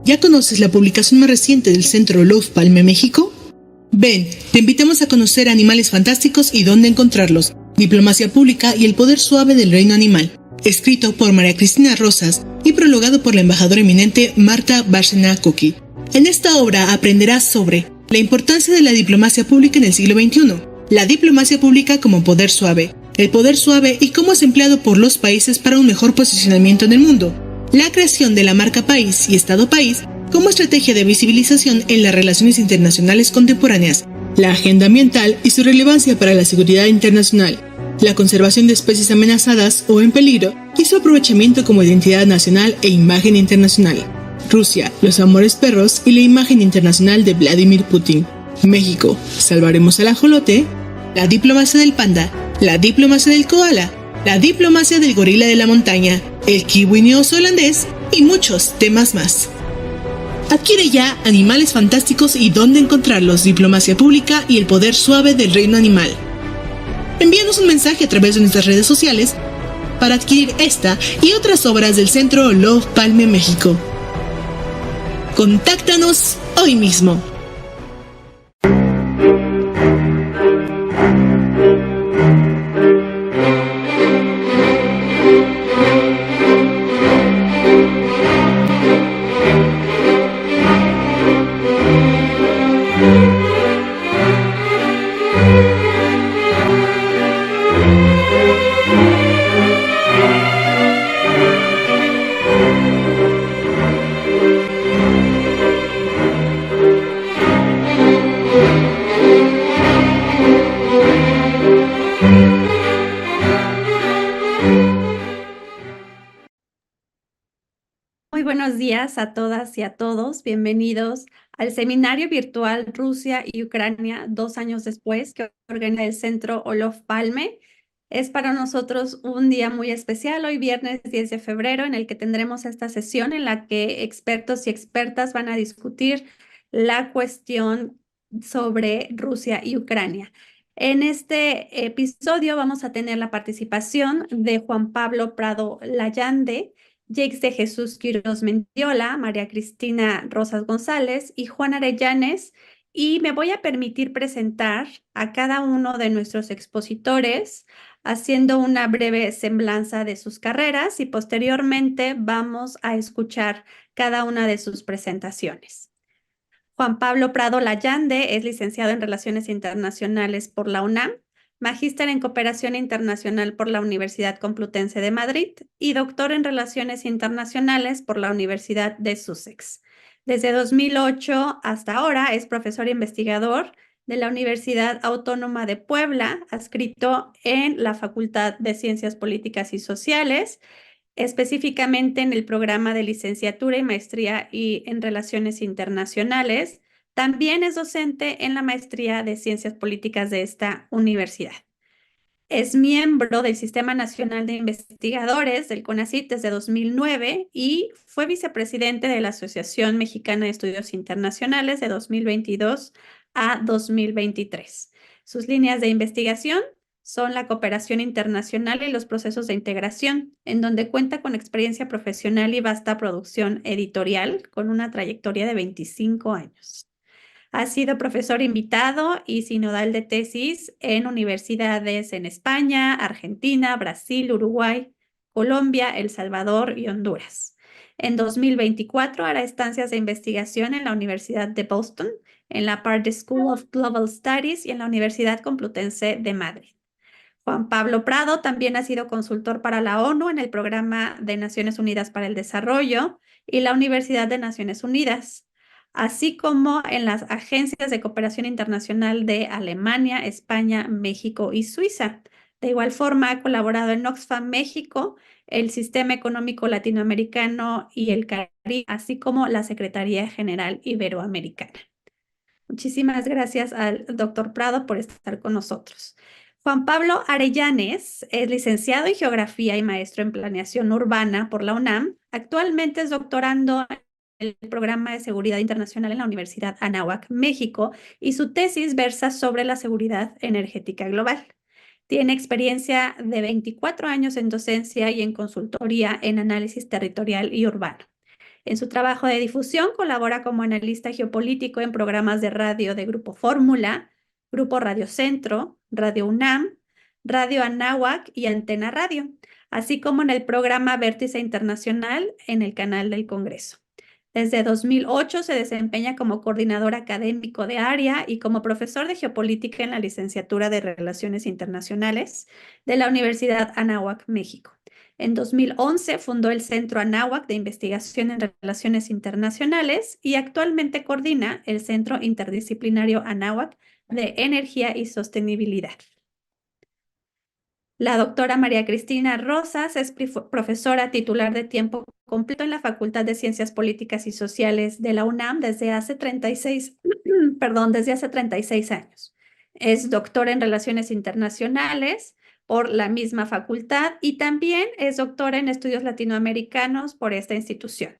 ¿Ya conoces la publicación más reciente del Centro Love Palme México? Ven, te invitamos a conocer animales fantásticos y dónde encontrarlos, Diplomacia Pública y el Poder Suave del Reino Animal, escrito por María Cristina Rosas y prologado por la embajadora eminente Marta Bárcena Coqui. En esta obra aprenderás sobre la importancia de la diplomacia pública en el siglo XXI, la diplomacia pública como poder suave, el poder suave y cómo es empleado por los países para un mejor posicionamiento en el mundo, la creación de la marca país y Estado país como estrategia de visibilización en las relaciones internacionales contemporáneas, la agenda ambiental y su relevancia para la seguridad internacional, la conservación de especies amenazadas o en peligro y su aprovechamiento como identidad nacional e imagen internacional, Rusia, los amores perros y la imagen internacional de Vladimir Putin, México, salvaremos al ajolote, la diplomacia del panda, la diplomacia del koala, la diplomacia del gorila de la montaña, el kiwi neozelandés y muchos temas más. Adquiere ya Animales Fantásticos y dónde encontrarlos, Diplomacia Pública y el Poder Suave del Reino Animal. Envíanos un mensaje a través de nuestras redes sociales para adquirir esta y otras obras del Centro Love Palme México. Contáctanos hoy mismo. Muy buenos días a todas y a todos. Bienvenidos al seminario virtual Rusia y Ucrania 2 años después que organiza el Centro Olof Palme. Es para nosotros un día muy especial, hoy viernes 10 de febrero, en el que tendremos esta sesión en la que expertos y expertas van a discutir la cuestión sobre Rusia y Ucrania. En este episodio vamos a tener la participación de Juan Pablo Prado Lallande, Jeix de Jesús Quiroz Mendiola, María Cristina Rosas González y Juan Arellanes, y me voy a permitir presentar a cada uno de nuestros expositores haciendo una breve semblanza de sus carreras y posteriormente vamos a escuchar cada una de sus presentaciones. Juan Pablo Prado Lallande es licenciado en Relaciones Internacionales por la UNAM, magíster en Cooperación Internacional por la Universidad Complutense de Madrid y doctor en Relaciones Internacionales por la Universidad de Sussex. Desde 2008 hasta ahora es profesor e investigador de la Universidad Autónoma de Puebla, adscrito en la Facultad de Ciencias Políticas y Sociales, específicamente en el programa de licenciatura y maestría en Relaciones Internacionales. También es docente en la maestría de Ciencias Políticas de esta universidad. Es miembro del Sistema Nacional de Investigadores del CONACYT desde 2009 y fue vicepresidente de la Asociación Mexicana de Estudios Internacionales de 2022 a 2023. Sus líneas de investigación son la cooperación internacional y los procesos de integración, en donde cuenta con experiencia profesional y vasta producción editorial, con una trayectoria de 25 años. Ha sido profesor invitado y sinodal de tesis en universidades en España, Argentina, Brasil, Uruguay, Colombia, El Salvador y Honduras. En 2024 hará estancias de investigación en la Universidad de Boston, en la Pardee School of Global Studies y en la Universidad Complutense de Madrid. Juan Pablo Prado también ha sido consultor para la ONU en el Programa de Naciones Unidas para el Desarrollo y la Universidad de Naciones Unidas, así como en las agencias de cooperación internacional de Alemania, España, México y Suiza. De igual forma, ha colaborado en Oxfam México, el Sistema Económico Latinoamericano y el Caribe, así como la Secretaría General Iberoamericana. Muchísimas gracias al doctor Prado por estar con nosotros. Juan Pablo Arellanes es licenciado en Geografía y maestro en Planeación Urbana por la UNAM. Actualmente es doctorando en el Programa de Seguridad Internacional en la Universidad Anáhuac, México, y su tesis versa sobre la seguridad energética global. Tiene experiencia de 24 años en docencia y en consultoría en análisis territorial y urbano. En su trabajo de difusión colabora como analista geopolítico en programas de radio de Grupo Fórmula, Grupo Radio Centro, Radio UNAM, Radio Anáhuac y Antena Radio, así como en el programa Vértice Internacional en el canal del Congreso. Desde 2008 se desempeña como coordinador académico de área y como profesor de geopolítica en la licenciatura de Relaciones Internacionales de la Universidad Anáhuac, México. En 2011 fundó el Centro Anáhuac de Investigación en Relaciones Internacionales y actualmente coordina el Centro Interdisciplinario Anáhuac de Energía y Sostenibilidad. La doctora María Cristina Rosas es profesora titular de tiempo completo en la Facultad de Ciencias Políticas y Sociales de la UNAM desde hace 36 años. Es doctora en Relaciones Internacionales por la misma facultad y también es doctora en Estudios Latinoamericanos por esta institución.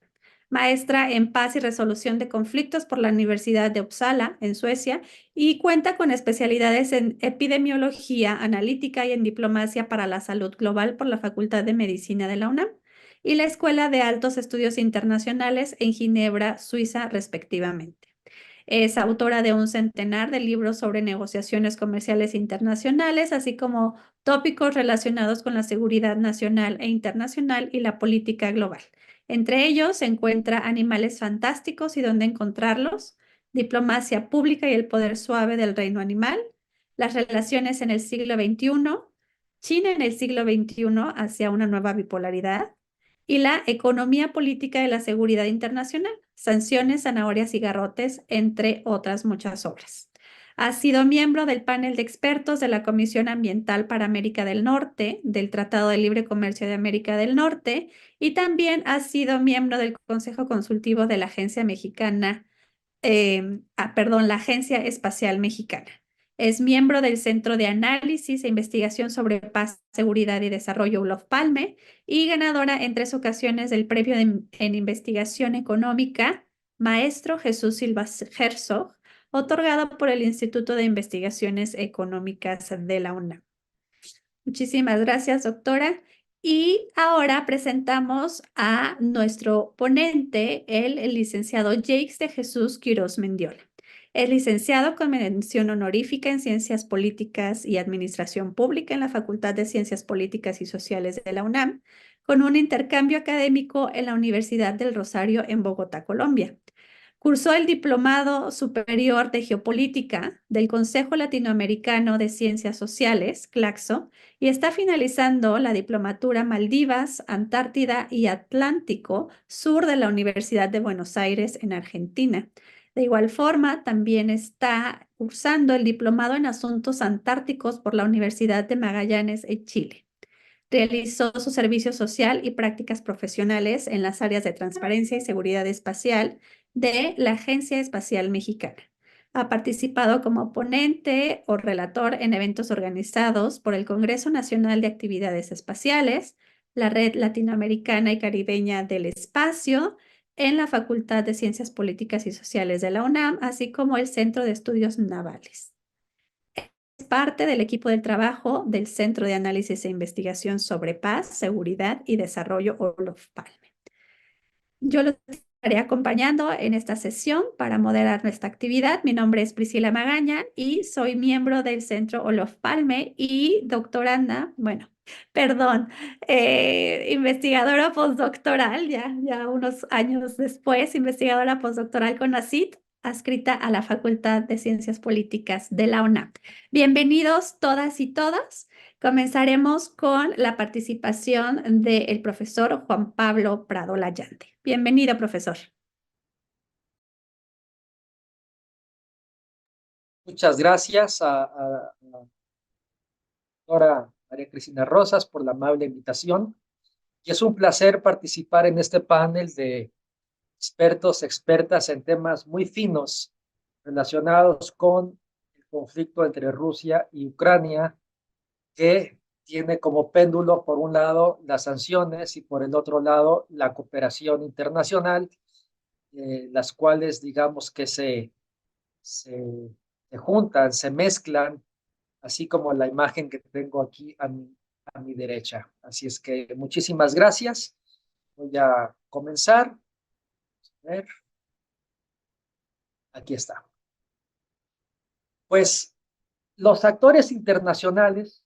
Maestra en Paz y Resolución de Conflictos por la Universidad de Uppsala, en Suecia, y cuenta con especialidades en epidemiología analítica y en diplomacia para la salud global por la Facultad de Medicina de la UNAM y la Escuela de Altos Estudios Internacionales en Ginebra, Suiza, respectivamente. Es autora de un centenar de libros sobre negociaciones comerciales internacionales, así como tópicos relacionados con la seguridad nacional e internacional y la política global. Entre ellos se encuentra Animales Fantásticos y dónde encontrarlos, Diplomacia Pública y el Poder Suave del Reino Animal, Las Relaciones en el siglo XXI, China en el siglo XXI hacia una nueva bipolaridad, y la Economía Política de la Seguridad Internacional, Sanciones, Zanahorias y Garrotes, entre otras muchas obras. Ha sido miembro del panel de expertos de la Comisión Ambiental para América del Norte, del Tratado de Libre Comercio de América del Norte, y también ha sido miembro del Consejo Consultivo de la Agencia Mexicana, la Agencia Espacial Mexicana. Es miembro del Centro de Análisis e Investigación sobre Paz, Seguridad y Desarrollo Olof Palme y ganadora en 3 ocasiones del Premio en Investigación Económica Maestro Jesús Silva Herzog, otorgado por el Instituto de Investigaciones Económicas de la UNAM. Muchísimas gracias, doctora. Y ahora presentamos a nuestro ponente, el licenciado Jeix de Jesús Quirós Mendiola. Es licenciado con mención honorífica en Ciencias Políticas y Administración Pública en la Facultad de Ciencias Políticas y Sociales de la UNAM, con un intercambio académico en la Universidad del Rosario en Bogotá, Colombia. Cursó el Diplomado Superior de Geopolítica del Consejo Latinoamericano de Ciencias Sociales, CLACSO, y está finalizando la diplomatura Maldivas, Antártida y Atlántico Sur de la Universidad de Buenos Aires en Argentina. De igual forma, también está cursando el Diplomado en Asuntos Antárticos por la Universidad de Magallanes en Chile. Realizó su servicio social y prácticas profesionales en las áreas de transparencia y seguridad espacial de la Agencia Espacial Mexicana. Ha participado como ponente o relator en eventos organizados por el Congreso Nacional de Actividades Espaciales, la Red Latinoamericana y Caribeña del Espacio, en la Facultad de Ciencias Políticas y Sociales de la UNAM, así como el Centro de Estudios Navales. Es parte del equipo de trabajo del Centro de Análisis e Investigación sobre Paz, Seguridad y Desarrollo Olof Palme. Yo los estaré acompañando en esta sesión para moderar nuestra actividad. Mi nombre es Priscila Magaña y soy miembro del Centro Olof Palme y doctoranda, investigadora postdoctoral, ya unos años después, investigadora postdoctoral con ACID, adscrita a la Facultad de Ciencias Políticas de la UNAM. Bienvenidos todas y todas. Comenzaremos con la participación del profesor Juan Pablo Prado Layante. Bienvenido, profesor. Muchas gracias a la doctora María Cristina Rosas por la amable invitación. Y es un placer participar en este panel de expertos, expertas en temas muy finos relacionados con el conflicto entre Rusia y Ucrania, que tiene como péndulo, por un lado, las sanciones y por el otro lado, la cooperación internacional, las cuales, digamos que se juntan, se mezclan, así como la imagen que tengo aquí a mi derecha. Así es que muchísimas gracias. Voy a comenzar. A ver, aquí está. Pues los actores internacionales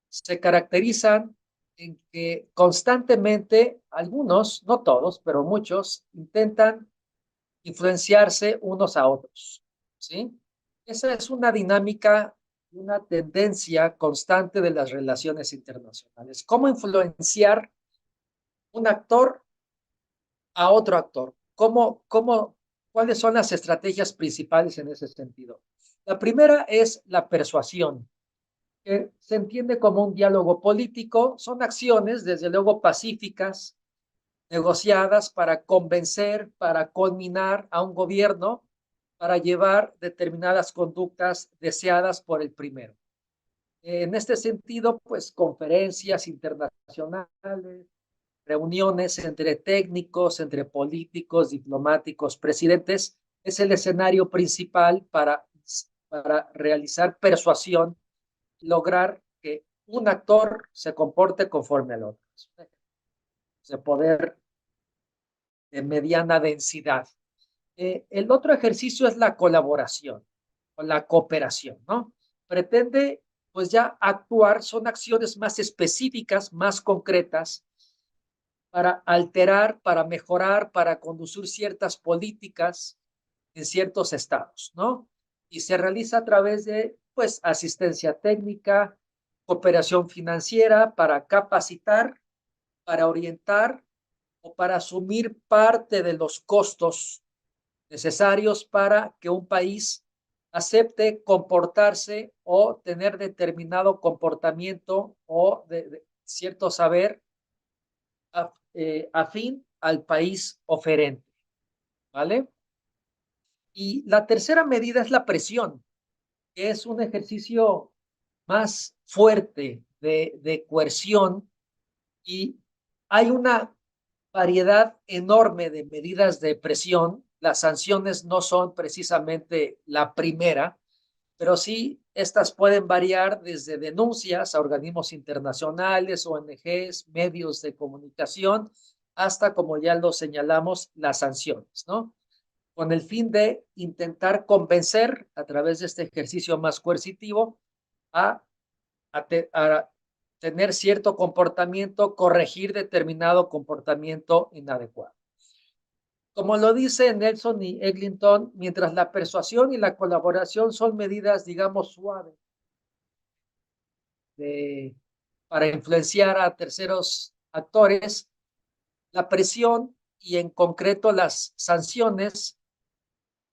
se caracterizan en que constantemente, algunos, no todos, pero muchos, intentan influenciarse unos a otros, ¿sí? Esa es una dinámica, una tendencia constante de las relaciones internacionales. ¿Cómo influenciar un actor a otro actor? ¿Cuáles son las estrategias principales en ese sentido? La primera es la persuasión, que se entiende como un diálogo político. Son acciones, desde luego, pacíficas, negociadas para convencer, para culminar a un gobierno, para llevar determinadas conductas deseadas por el primero. En este sentido, pues conferencias internacionales, reuniones entre técnicos, entre políticos, diplomáticos, presidentes, es el escenario principal para realizar persuasión, lograr que un actor se comporte conforme al otro. De poder de mediana densidad. El otro ejercicio es la colaboración o la cooperación, ¿no? Pretende, pues ya actuar, son acciones más específicas, más concretas, para alterar, para mejorar, para conducir ciertas políticas en ciertos estados, ¿no? Y se realiza a través de, pues, asistencia técnica, cooperación financiera, para capacitar, para orientar o para asumir parte de los costos necesarios para que un país acepte comportarse o tener determinado comportamiento o de cierto saber afín al país oferente, ¿vale? Y la tercera medida es la presión, que es un ejercicio más fuerte de coerción, y hay una variedad enorme de medidas de presión. Las sanciones no son precisamente la primera, pero sí estas pueden variar desde denuncias a organismos internacionales, ONGs, medios de comunicación, hasta, como ya lo señalamos, las sanciones, ¿no? Con el fin de intentar convencer a través de este ejercicio más coercitivo a, a tener cierto comportamiento, corregir determinado comportamiento inadecuado. Como lo dice Nelson y Eglinton, mientras la persuasión y la colaboración son medidas, digamos, suaves de, para influenciar a terceros actores, la presión y en concreto las sanciones,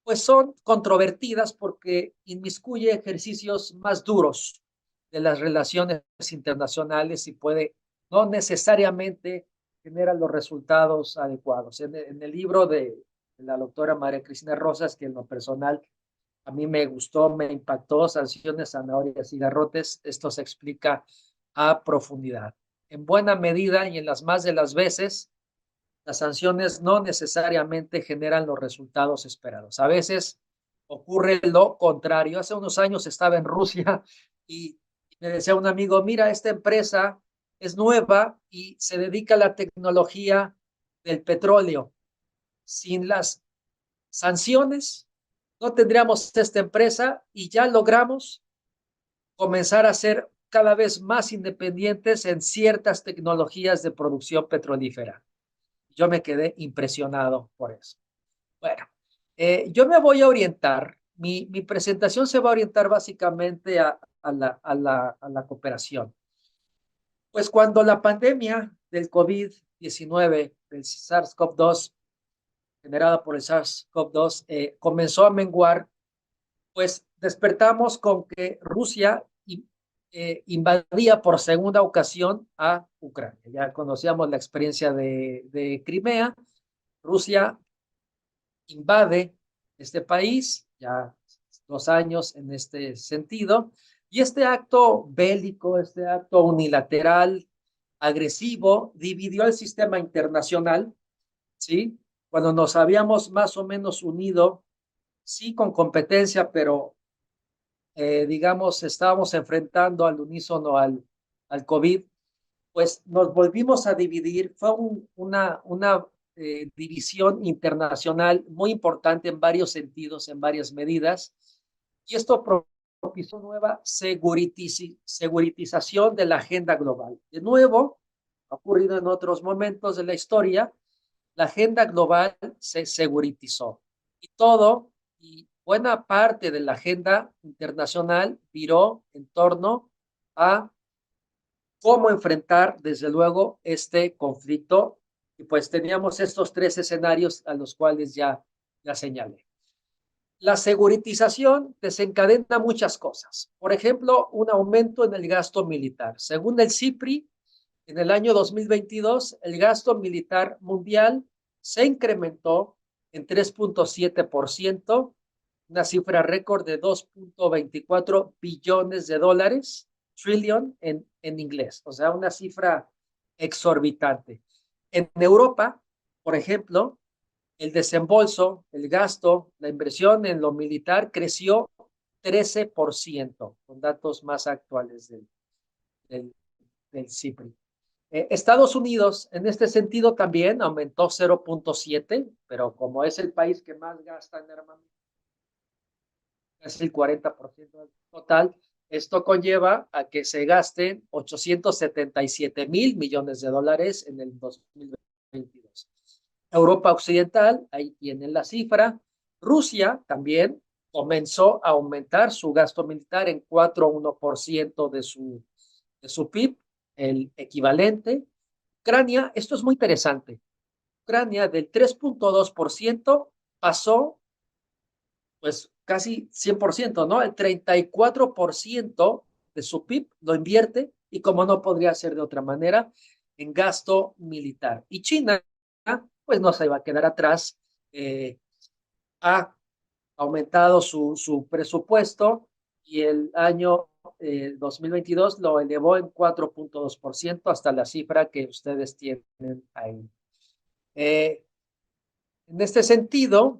pues son controvertidas porque inmiscuye ejercicios más duros de las relaciones internacionales y puede no necesariamente generar los resultados adecuados. En el libro de la doctora María Cristina Rosas, que en lo personal a mí me gustó, me impactó, Sanciones, zanahorias y garrotes, esto se explica a profundidad. En buena medida y en las más de las veces, las sanciones no necesariamente generan los resultados esperados. A veces ocurre lo contrario. Hace unos años estaba en Rusia y me decía un amigo, mira, esta empresa es nueva y se dedica a la tecnología del petróleo. Sin las sanciones, no tendríamos esta empresa y ya logramos comenzar a ser cada vez más independientes en ciertas tecnologías de producción petrolífera. Yo me quedé impresionado por eso. Bueno, yo me voy a orientar, mi presentación se va a orientar básicamente a la cooperación. Pues cuando la pandemia del COVID-19, del SARS-CoV-2, generada por el SARS-CoV-2, comenzó a menguar, pues despertamos con que Rusia invadía por segunda ocasión a Ucrania. Ya conocíamos la experiencia de Crimea. Rusia invade este país, ya 2 años en este sentido, y este acto bélico, este acto unilateral, agresivo, dividió el sistema internacional, ¿sí? Cuando nos habíamos más o menos unido, sí con competencia, pero digamos, estábamos enfrentando al unísono al COVID, pues nos volvimos a dividir. Fue una división internacional muy importante en varios sentidos, en varias medidas, y esto propició nueva seguritización de la agenda global. De nuevo, ha ocurrido en otros momentos de la historia, la agenda global se seguritizó y buena parte de la agenda internacional viró en torno a cómo enfrentar, desde luego, este conflicto. Y pues teníamos estos tres escenarios a los cuales ya señalé. La seguritización desencadena muchas cosas. Por ejemplo, un aumento en el gasto militar. Según el CIPRI, en el año 2022, el gasto militar mundial se incrementó en 3.7%, una cifra récord de 2.24 billones de dólares, trillion en inglés, o sea, una cifra exorbitante. En Europa, por ejemplo, el desembolso, el gasto, la inversión en lo militar creció 13%, con datos más actuales del CIPRI. Estados Unidos, en este sentido, también aumentó 0.7, pero como es el país que más gasta en armamento, es el 40% del total, esto conlleva a que se gasten 877 mil millones de dólares en el 2022. Europa Occidental, ahí tienen la cifra. Rusia también comenzó a aumentar su gasto militar en 4,1% de su PIB, el equivalente. Ucrania, esto es muy interesante. Ucrania del 3.2% pasó pues casi 100%, ¿no? El 34% de su PIB lo invierte y como no podría ser de otra manera, en gasto militar. Y China, pues no se iba a quedar atrás, ha aumentado su presupuesto y el año 2022 lo elevó en 4.2% hasta la cifra que ustedes tienen ahí. En este sentido,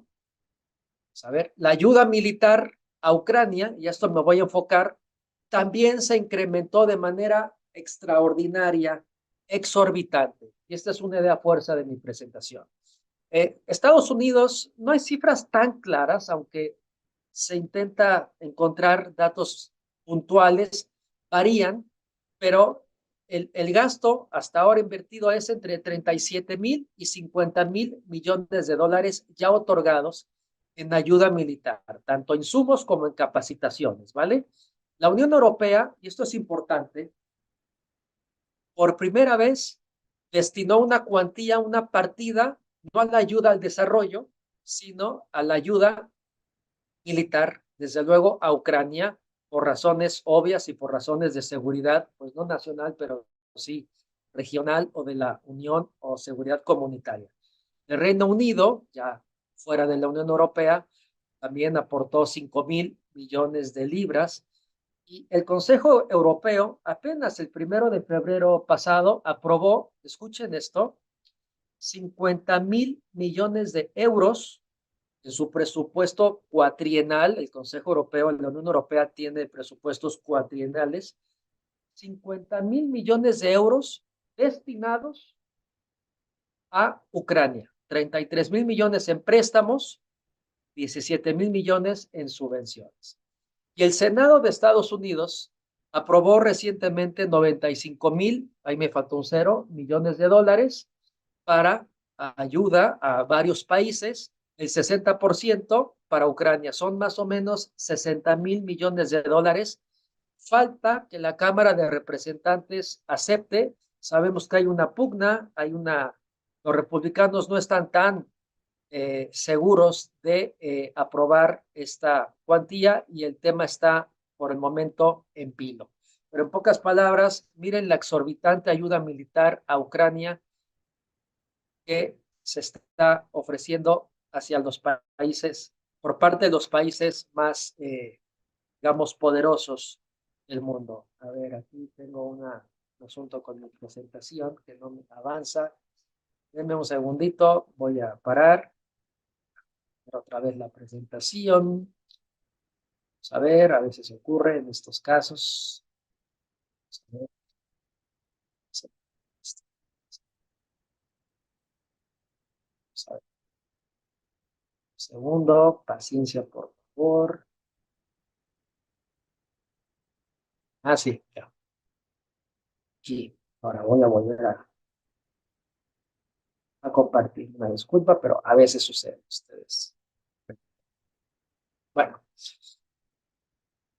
a ver, la ayuda militar a Ucrania, y a esto me voy a enfocar, también se incrementó de manera extraordinaria, exorbitante. Y esta es una idea fuerza de mi presentación. Estados Unidos, no hay cifras tan claras, aunque se intenta encontrar datos puntuales, varían, pero el gasto hasta ahora invertido es entre 37 mil y 50 mil millones de dólares ya otorgados en ayuda militar, tanto insumos como en capacitaciones, ¿vale? La Unión Europea, y esto es importante, por primera vez destinó una cuantía, una partida, no a la ayuda al desarrollo, sino a la ayuda militar, desde luego a Ucrania, por razones obvias y por razones de seguridad, pues no nacional, pero sí regional o de la Unión o seguridad comunitaria. El Reino Unido, ya fuera de la Unión Europea, también aportó 5.000 millones de libras. Y el Consejo Europeo, apenas el 1 de febrero pasado, aprobó, escuchen esto, 50.000 millones de euros en su presupuesto cuatrienal. El Consejo Europeo, la Unión Europea tiene presupuestos cuatrienales, 50.000 millones de euros destinados a Ucrania, 33.000 millones en préstamos, 17.000 millones en subvenciones. Y el Senado de Estados Unidos aprobó recientemente 95.000, ahí me faltó un cero, millones de dólares para ayuda a varios países, el 60% para Ucrania, son más o menos 60.000 millones de dólares. Falta que la Cámara de Representantes acepte. Sabemos que hay una pugna, los republicanos no están tan seguros de aprobar esta cuantía y el tema está por el momento en pilo. Pero en pocas palabras, miren la exorbitante ayuda militar a Ucrania que se está ofreciendo hacia los países, por parte de los países más, digamos, poderosos del mundo. A ver, aquí tengo un asunto con mi presentación que no me avanza. Denme un segundito, voy a parar. Otra vez la presentación. Vamos a ver, a veces ocurre en estos casos. A ver. Vamos a ver. Un segundo, paciencia, por favor. Ah, sí, ya. Aquí. Ahora voy a volver a compartir. Una disculpa, pero a veces sucede ustedes. Bueno,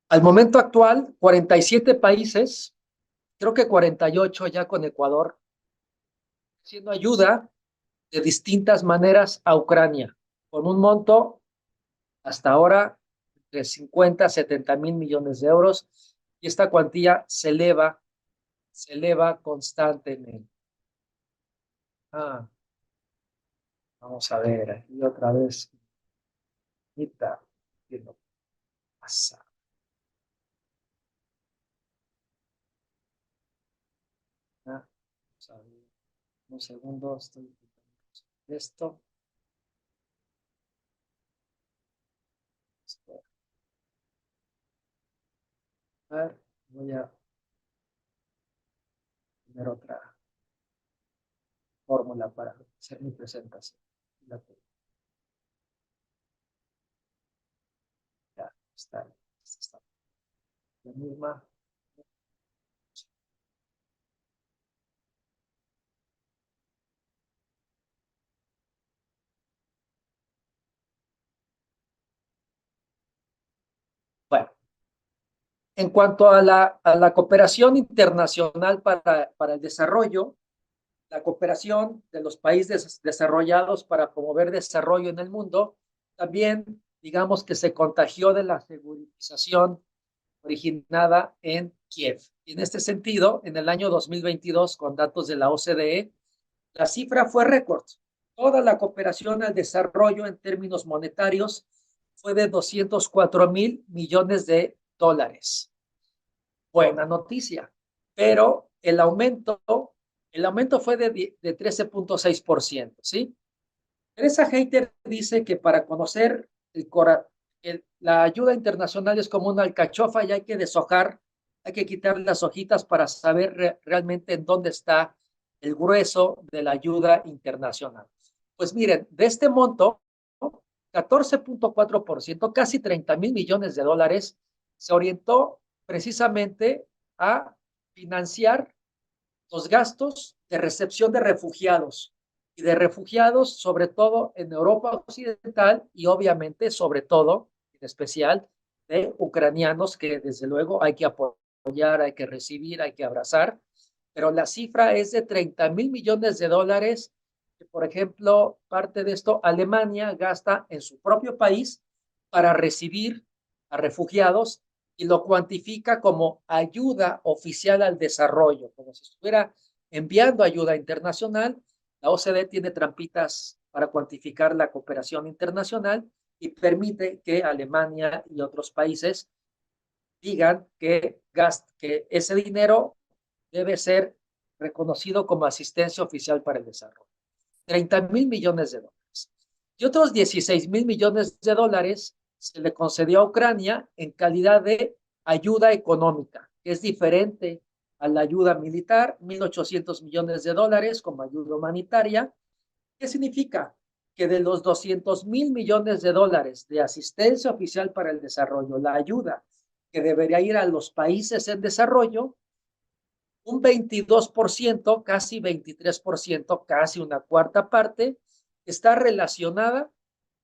al momento actual, 47 países, creo que 48 ya con Ecuador, haciendo ayuda de distintas maneras a Ucrania, con un monto hasta ahora de 50 a 70 mil millones de euros, y esta cuantía se eleva constantemente. Ah, vamos a ver, aquí otra vez. Ahorita, ¿qué no pasa? Ah, vamos a ver, un segundo, estoy intentando esto. A ver, voy a poner otra fórmula para hacer mi presentación. Ya está la misma. Bueno, en cuanto a la cooperación internacional para el desarrollo, la cooperación de los países desarrollados para promover desarrollo en el mundo, también digamos que se contagió de la segurización originada en Kiev. Y en este sentido, en el año 2022, con datos de la OCDE, la cifra fue récord. Toda la cooperación al desarrollo en términos monetarios fue de 204 mil millones de dólares. Buena noticia, pero el aumento fue de 13.6%, ¿sí? Teresa Hater dice que para conocer la ayuda internacional es como una alcachofa y hay que deshojar, hay que quitar las hojitas para saber realmente en dónde está el grueso de la ayuda internacional. Pues miren, de este monto, 14.4%, casi 30 mil millones de dólares, se orientó precisamente a financiar los gastos de recepción de refugiados y de refugiados sobre todo en Europa Occidental y obviamente sobre todo, en especial, de ucranianos que desde luego hay que apoyar, hay que recibir, hay que abrazar, pero la cifra es de 30 mil millones de dólares, que por ejemplo, parte de esto Alemania gasta en su propio país para recibir a refugiados y lo cuantifica como ayuda oficial al desarrollo, como si estuviera enviando ayuda internacional. La OCDE tiene trampitas para cuantificar la cooperación internacional y permite que Alemania y otros países digan que ese dinero debe ser reconocido como asistencia oficial para el desarrollo. 30 mil millones de dólares. Y otros 16 mil millones de dólares se le concedió a Ucrania en calidad de ayuda económica, que es diferente a la ayuda militar, 1.800 millones de dólares como ayuda humanitaria. ¿Qué significa? Que de los 200 mil millones de dólares de asistencia oficial para el desarrollo, la ayuda que debería ir a los países en desarrollo, un 22%, casi 23%, casi una cuarta parte, está relacionada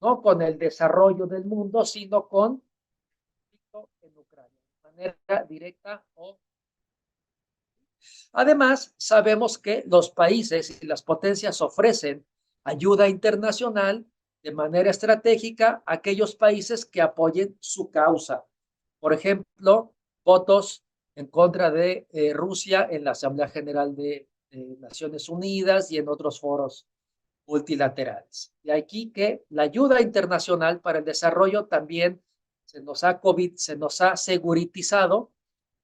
no con el desarrollo del mundo, sino con en Ucrania, de manera directa o... Además, sabemos que los países y las potencias ofrecen ayuda internacional de manera estratégica a aquellos países que apoyen su causa. Por ejemplo, votos en contra de Rusia en la Asamblea General de Naciones Unidas y en otros foros multilaterales. De aquí que la ayuda internacional para el desarrollo también se nos ha seguritizado.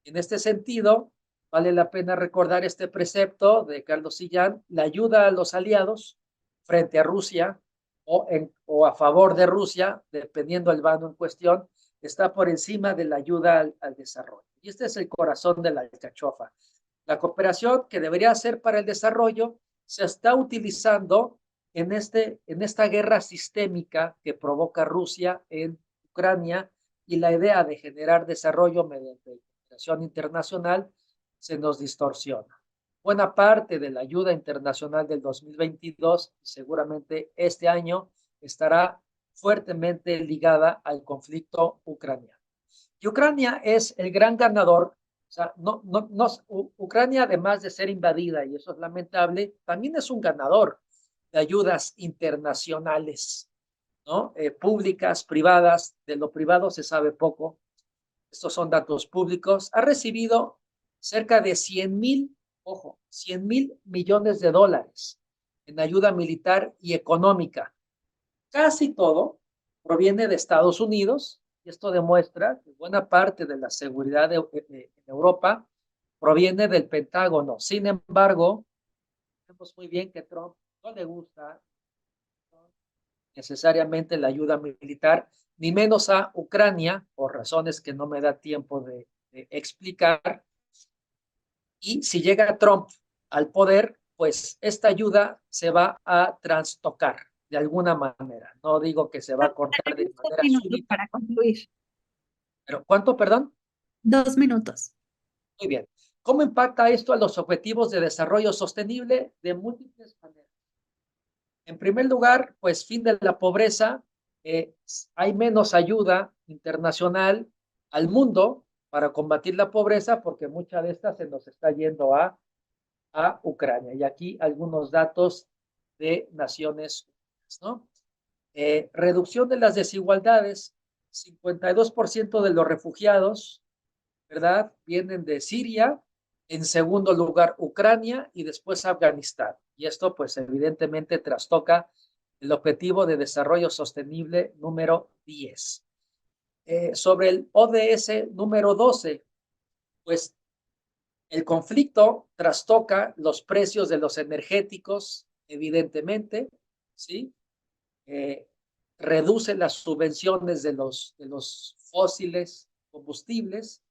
En este sentido, vale la pena recordar este precepto de Carlos Sillán: la ayuda a los aliados frente a Rusia o a favor de Rusia, dependiendo del bando en cuestión, está por encima de la ayuda al desarrollo. Y este es el corazón de la alcachofa. La cooperación que debería ser para el desarrollo se está utilizando en esta guerra sistémica que provoca Rusia en Ucrania y la idea de generar desarrollo mediante cooperación internacional se nos distorsiona. Buena parte de la ayuda internacional del 2022 y seguramente este año estará fuertemente ligada al conflicto ucraniano. Y Ucrania es el gran ganador. O sea, Ucrania, además de ser invadida, y eso es lamentable, también es un ganador de ayudas internacionales, ¿no? Públicas, privadas. De lo privado se sabe poco. Estos son datos públicos. Ha recibido cerca de 100 mil millones de dólares en ayuda militar y económica. Casi todo proviene de Estados Unidos, y esto demuestra que buena parte de la seguridad en Europa proviene del Pentágono. Sin embargo, vemos muy bien que Trump no le gusta necesariamente la ayuda militar, ni menos a Ucrania, por razones que no me da tiempo de explicar. Y si llega Trump al poder, pues esta ayuda se va a trastocar de alguna manera. No digo que se va a cortar de Tenemos dos manera minutos súbita, para concluir. pero ¿cuánto, perdón? 2 minutos. Muy bien. ¿Cómo impacta esto a los objetivos de desarrollo sostenible? De múltiples maneras. En primer lugar, pues fin de la pobreza. Hay menos ayuda internacional al mundo para combatir la pobreza porque mucha de esta se nos está yendo a Ucrania. Y aquí algunos datos de Naciones Unidas, ¿no? Reducción de las desigualdades. 52% de los refugiados, ¿verdad? Vienen de Siria, en segundo lugar Ucrania y después Afganistán. Y esto pues evidentemente trastoca el objetivo de desarrollo sostenible número 10. Sobre el ODS número 12, pues el conflicto trastoca los precios de los energéticos, evidentemente, ¿sí? Reduce las subvenciones de los fósiles combustibles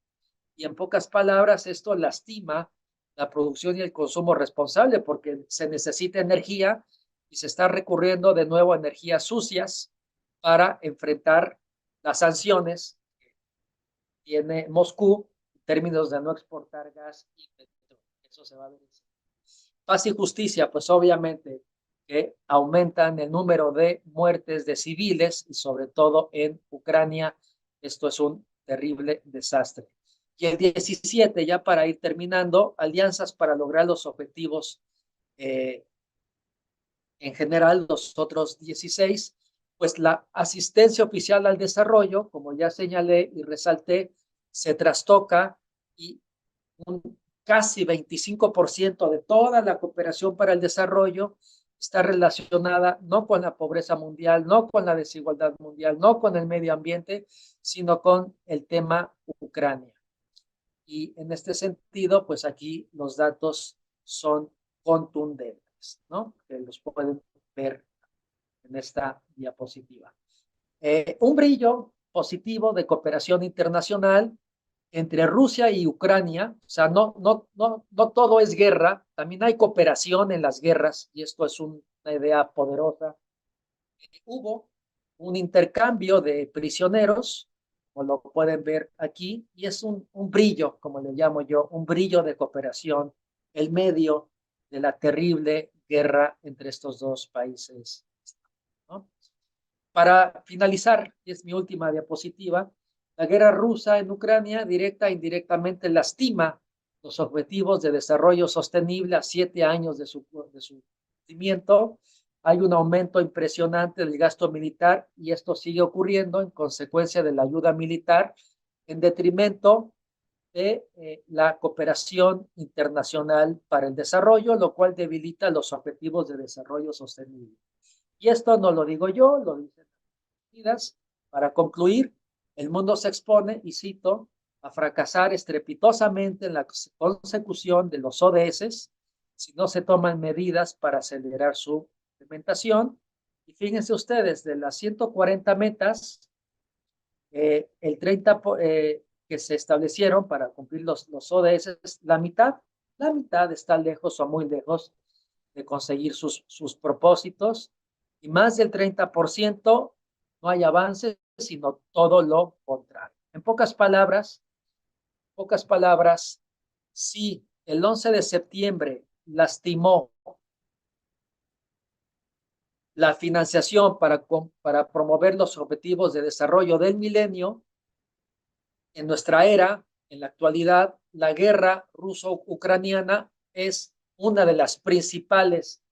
y en pocas palabras esto lastima la producción y el consumo responsable porque se necesita energía y se está recurriendo de nuevo a energías sucias para enfrentar las sanciones que tiene Moscú en términos de no exportar gas y petróleo. Eso se va a ver. Paz y justicia, pues obviamente que aumentan el número de muertes de civiles y sobre todo en Ucrania. Esto es un terrible desastre. Y el 17, ya para ir terminando, alianzas para lograr los objetivos en general, los otros 16, pues la asistencia oficial al desarrollo, como ya señalé y resalté, se trastoca y un casi 25% de toda la cooperación para el desarrollo está relacionada no con la pobreza mundial, no con la desigualdad mundial, no con el medio ambiente, sino con el tema Ucrania. Y en este sentido, pues aquí los datos son contundentes, ¿no? Que los pueden ver en esta diapositiva. Un brillo positivo de cooperación internacional entre Rusia y Ucrania. O sea, no todo es guerra, también hay cooperación en las guerras, y esto es una idea poderosa. Hubo un intercambio de prisioneros, como lo pueden ver aquí, y es un brillo, como le llamo yo, un brillo de cooperación, el medio de la terrible guerra entre estos dos países, ¿no? Para finalizar, y es mi última diapositiva, la guerra rusa en Ucrania directa e indirectamente lastima los objetivos de desarrollo sostenible a 7 años de su cumplimiento. Hay un aumento impresionante del gasto militar y esto sigue ocurriendo en consecuencia de la ayuda militar en detrimento de la cooperación internacional para el desarrollo, lo cual debilita los objetivos de desarrollo sostenible. Y esto no lo digo yo, lo dicen las Unidas. Para concluir, el mundo se expone, y cito, a fracasar estrepitosamente en la consecución de los ODS si no se toman medidas para acelerar su implementación. Y fíjense ustedes, de las 140 metas, el 30 que se establecieron para cumplir los ODS, la mitad está lejos o muy lejos de conseguir sus propósitos. y más del 30% no hay avances, sino todo lo contrario. En pocas palabras, si el 11 de septiembre lastimó la financiación para promover los objetivos de desarrollo del milenio, en nuestra era, en la actualidad, la guerra ruso-ucraniana es una de las principales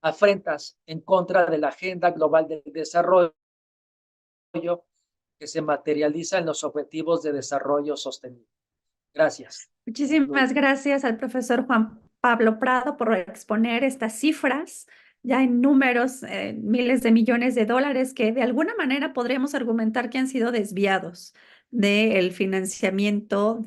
afrentas en contra de la agenda global del desarrollo que se materializa en los objetivos de desarrollo sostenible. Gracias. Muchísimas gracias al profesor Juan Pablo Prado por exponer estas cifras, ya en números, miles de millones de dólares, que de alguna manera podríamos argumentar que han sido desviados del financiamiento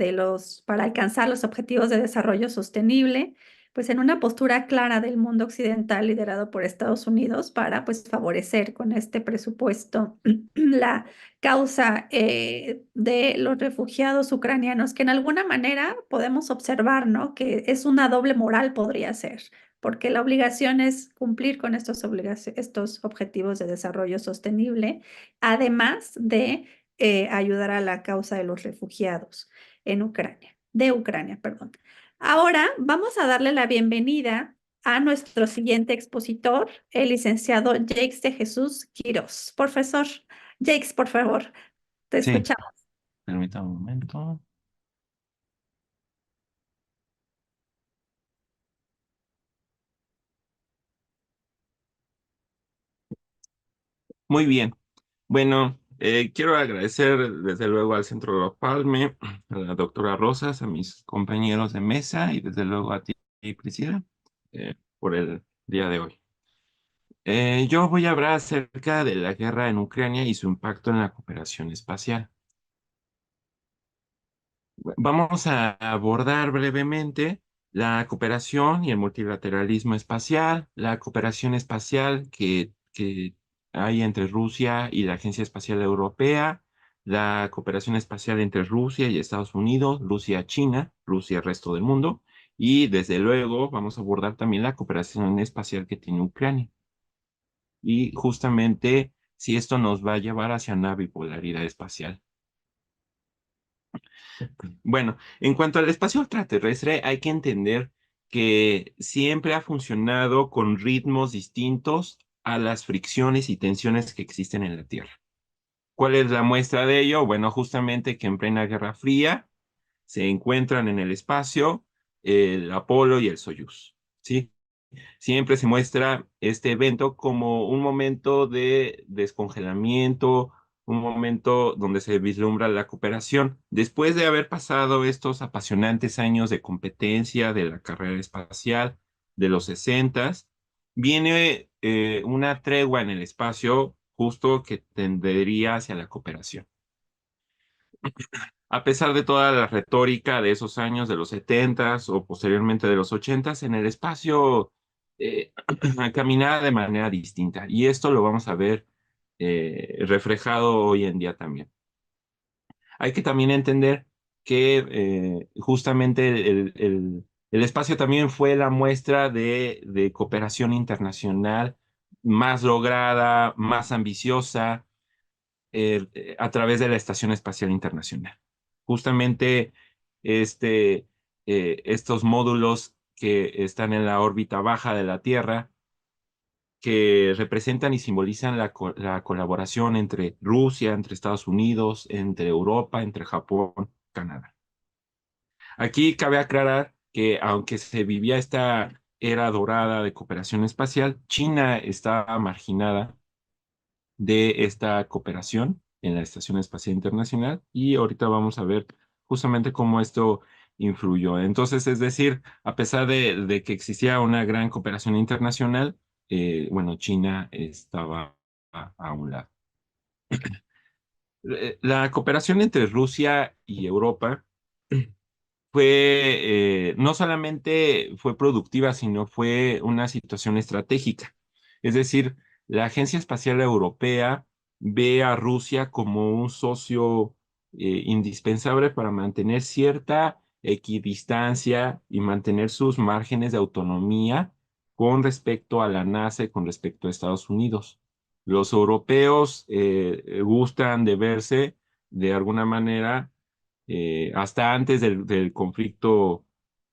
para alcanzar los objetivos de desarrollo sostenible, pues en una postura clara del mundo occidental liderado por Estados Unidos para pues favorecer con este presupuesto la causa de los refugiados ucranianos, que en alguna manera podemos observar, ¿no? Que es una doble moral, podría ser, porque la obligación es cumplir con estos objetivos de desarrollo sostenible, además de ayudar a la causa de los refugiados de Ucrania, perdón. Ahora vamos a darle la bienvenida a nuestro siguiente expositor, el licenciado Jakes de Jesús Quirós. Profesor Jakes, por favor, te Sí, escuchamos. permítame un momento. Muy bien. Bueno, quiero agradecer desde luego al Centro Los Palme, a la doctora Rosas, a mis compañeros de mesa y desde luego a ti, Priscila, por el día de hoy. Yo voy a hablar acerca de la guerra en Ucrania y su impacto en la cooperación espacial. Vamos a abordar brevemente la cooperación y el multilateralismo espacial, la cooperación espacial que hay entre Rusia y la Agencia Espacial Europea, la cooperación espacial entre Rusia y Estados Unidos, Rusia-China, Rusia-resto del mundo, y desde luego vamos a abordar también la cooperación espacial que tiene Ucrania. Y justamente si esto nos va a llevar hacia una bipolaridad espacial. Bueno, en cuanto al espacio extraterrestre, hay que entender que siempre ha funcionado con ritmos distintos a las fricciones y tensiones que existen en la Tierra. ¿Cuál es la muestra de ello? Bueno, justamente que en plena Guerra Fría se encuentran en el espacio el Apolo y el Soyuz, ¿sí? Siempre se muestra este evento como un momento de descongelamiento, un momento donde se vislumbra la cooperación. Después de haber pasado estos apasionantes años de competencia de la carrera espacial de los 60, viene una tregua en el espacio justo que tendería hacia la cooperación. A pesar de toda la retórica de esos años, de los 70 o posteriormente de los 80, en el espacio eh, caminaba de manera distinta. Y esto lo vamos a ver reflejado hoy en día también. Hay que también entender que justamente el espacio también fue la muestra de cooperación internacional más lograda, más ambiciosa a través de la Estación Espacial Internacional. Justamente estos módulos que están en la órbita baja de la Tierra, que representan y simbolizan la colaboración entre Rusia, entre Estados Unidos, entre Europa, entre Japón, Canadá. Aquí cabe aclarar que aunque se vivía esta era dorada de cooperación espacial, China estaba marginada de esta cooperación en la Estación Espacial Internacional y ahorita vamos a ver justamente cómo esto influyó. Entonces, es decir, a pesar de que existía una gran cooperación internacional, bueno, China estaba a un lado. La cooperación entre Rusia y Europa no solamente fue productiva, sino fue una situación estratégica. Es decir, la Agencia Espacial Europea ve a Rusia como un socio indispensable para mantener cierta equidistancia y mantener sus márgenes de autonomía con respecto a la NASA y con respecto a Estados Unidos. Los europeos gustan de verse de alguna manera, hasta antes del conflicto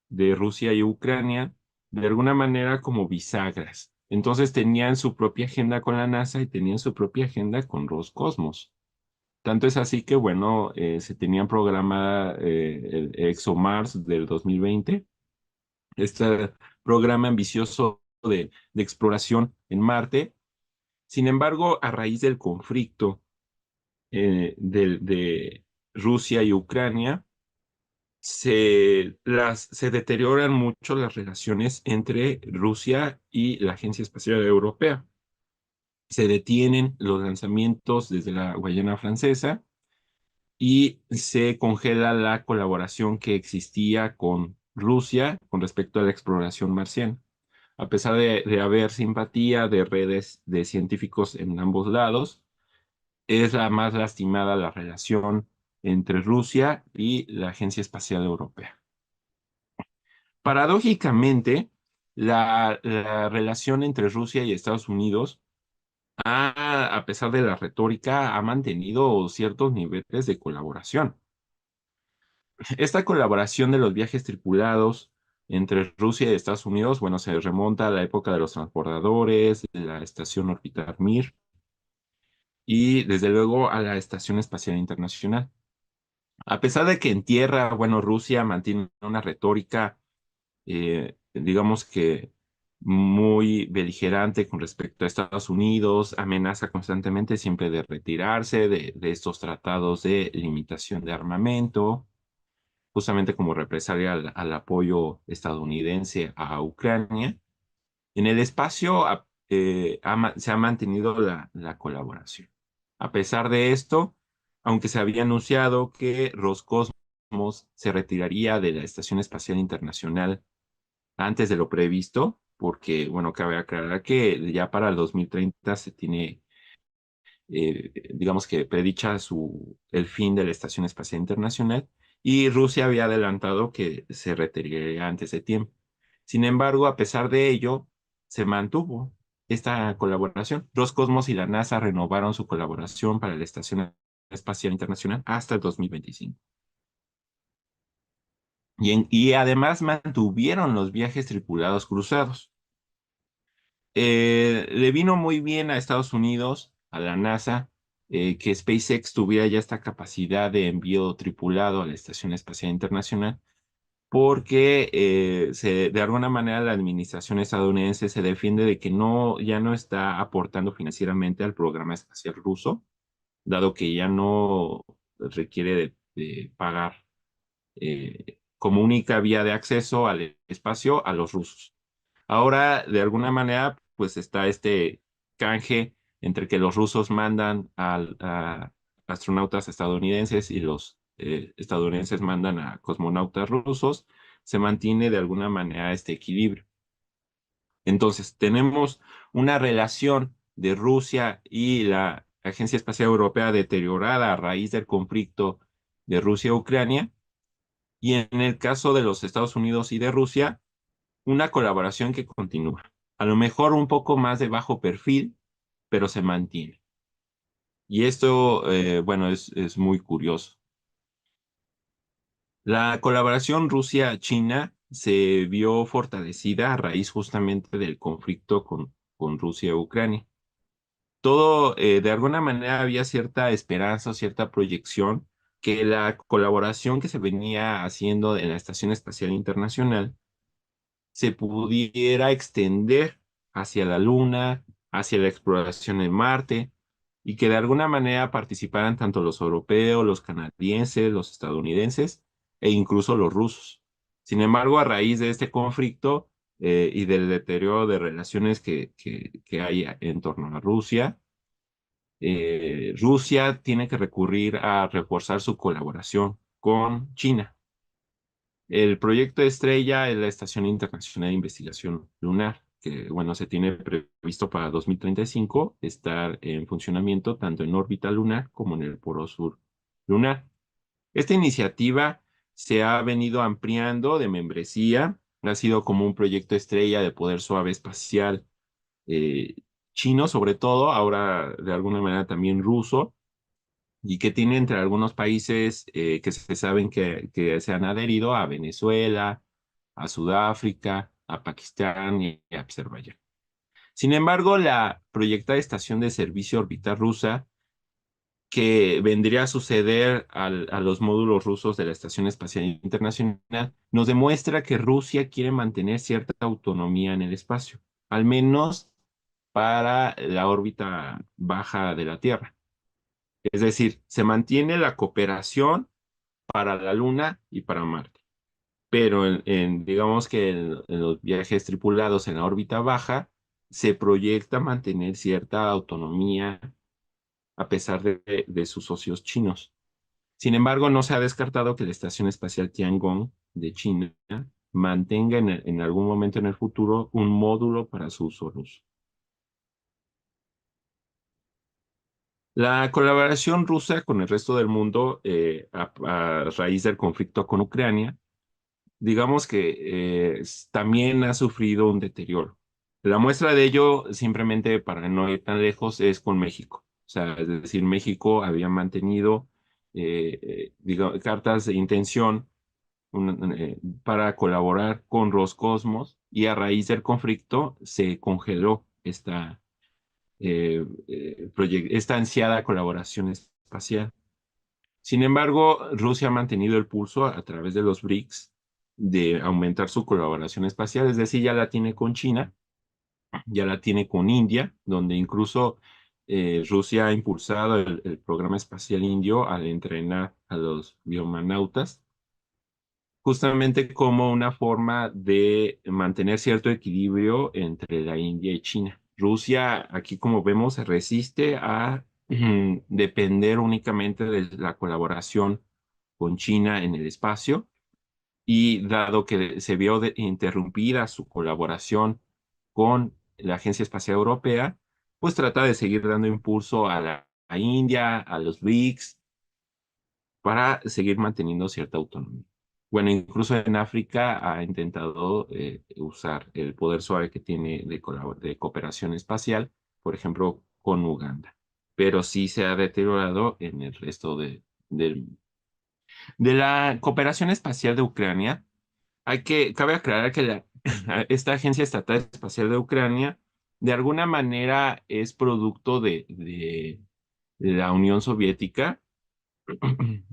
de Rusia y Ucrania, de alguna manera como bisagras. Entonces tenían su propia agenda con la NASA y tenían su propia agenda con Roscosmos. Tanto es así que, bueno, se tenían programada el ExoMars del 2020, este programa ambicioso de exploración en Marte. Sin embargo, a raíz del conflicto de Rusia y Ucrania, se deterioran mucho las relaciones entre Rusia y la Agencia Espacial Europea. Se detienen los lanzamientos desde la Guayana Francesa y se congela la colaboración que existía con Rusia con respecto a la exploración marciana. A pesar de haber simpatía de redes de científicos en ambos lados, es la más lastimada la relación entre Rusia y la Agencia Espacial Europea. Paradójicamente, la relación entre Rusia y Estados Unidos, a pesar de la retórica, ha mantenido ciertos niveles de colaboración. Esta colaboración de los viajes tripulados entre Rusia y Estados Unidos, bueno, se remonta a la época de los transbordadores, de la estación orbital Mir y desde luego a la Estación Espacial Internacional. A pesar de que en tierra, bueno, Rusia mantiene una retórica, digamos que muy beligerante con respecto a Estados Unidos, amenaza constantemente siempre de retirarse de estos tratados de limitación de armamento, justamente como represalia al apoyo estadounidense a Ucrania. En el espacio se ha mantenido la colaboración. A pesar de esto, aunque se había anunciado que Roscosmos se retiraría de la Estación Espacial Internacional antes de lo previsto, porque, bueno, cabe aclarar que ya para el 2030 se tiene, digamos que predicha el fin de la Estación Espacial Internacional, y Rusia había adelantado que se retiraría antes de tiempo. Sin embargo, a pesar de ello, se mantuvo esta colaboración. Roscosmos y la NASA renovaron su colaboración para la Estación Espacial Internacional hasta el 2025. Y además mantuvieron los viajes tripulados cruzados. Le vino muy bien a Estados Unidos, a la NASA, que SpaceX tuviera ya esta capacidad de envío tripulado a la Estación Espacial Internacional, porque de alguna manera la administración estadounidense se defiende de que ya no está aportando financieramente al programa espacial ruso, dado que ya no requiere de pagar como única vía de acceso al espacio a los rusos. Ahora, de alguna manera, pues está este canje entre que los rusos mandan a astronautas estadounidenses y los estadounidenses mandan a cosmonautas rusos. Se mantiene de alguna manera este equilibrio. Entonces, tenemos una relación de Rusia y la Agencia Espacial Europea deteriorada a raíz del conflicto de Rusia-Ucrania. Y en el caso de los Estados Unidos y de Rusia, una colaboración que continúa. A lo mejor un poco más de bajo perfil, pero se mantiene. Y esto, bueno, es muy curioso. La colaboración Rusia-China se vio fortalecida a raíz justamente del conflicto con Rusia y Ucrania. Todo, de alguna manera, había cierta esperanza o cierta proyección que la colaboración que se venía haciendo en la Estación Espacial Internacional se pudiera extender hacia la Luna, hacia la exploración en Marte, y que de alguna manera participaran tanto los europeos, los canadienses, los estadounidenses e incluso los rusos. Sin embargo, a raíz de este conflicto y del deterioro de relaciones que hay en torno a Rusia, Rusia tiene que recurrir a reforzar su colaboración con China. El proyecto estrella es la Estación Internacional de Investigación Lunar, que, bueno, se tiene previsto para 2035 estar en funcionamiento tanto en órbita lunar como en el polo sur lunar. Esta iniciativa se ha venido ampliando de membresía ha sido como un proyecto estrella de poder suave espacial chino, sobre todo, ahora de alguna manera también ruso, y que tiene entre algunos países que se saben que se han adherido a Venezuela, a Sudáfrica, a Pakistán y a Azerbaiyán. Sin embargo, la proyectada estación de servicio orbital rusa, que vendría a suceder a los módulos rusos de la Estación Espacial Internacional, nos demuestra que Rusia quiere mantener cierta autonomía en el espacio, al menos para la órbita baja de la Tierra. Es decir, se mantiene la cooperación para la Luna y para Marte, pero digamos que en los viajes tripulados en la órbita baja se proyecta mantener cierta autonomía a pesar de sus socios chinos. Sin embargo, no se ha descartado que la Estación Espacial Tiangong de China mantenga en algún momento en el futuro un módulo para su uso ruso. La colaboración rusa con el resto del mundo a raíz del conflicto con Ucrania, digamos que también ha sufrido un deterioro. La muestra de ello, simplemente para no ir tan lejos, es con México. O sea, es decir, México había mantenido cartas de intención para colaborar con Roscosmos y a raíz del conflicto se congeló esta ansiada colaboración espacial. Sin embargo, Rusia ha mantenido el pulso a través de los BRICS de aumentar su colaboración espacial, es decir, ya la tiene con China, ya la tiene con India, donde incluso Rusia ha impulsado el programa espacial indio al entrenar a los biomanautas, justamente como una forma de mantener cierto equilibrio entre la India y China. Rusia, aquí como vemos, se resiste a depender únicamente de la colaboración con China en el espacio, y dado que se vio interrumpida su colaboración con la Agencia Espacial Europea, pues trata de seguir dando impulso a India, a los BRICS, para seguir manteniendo cierta autonomía. Bueno, incluso en África ha intentado usar el poder suave que tiene de cooperación espacial, por ejemplo, con Uganda, pero sí se ha deteriorado en el resto del mundo. De la cooperación espacial de Ucrania, cabe aclarar que esta Agencia Estatal Espacial de Ucrania de alguna manera es producto de la Unión Soviética,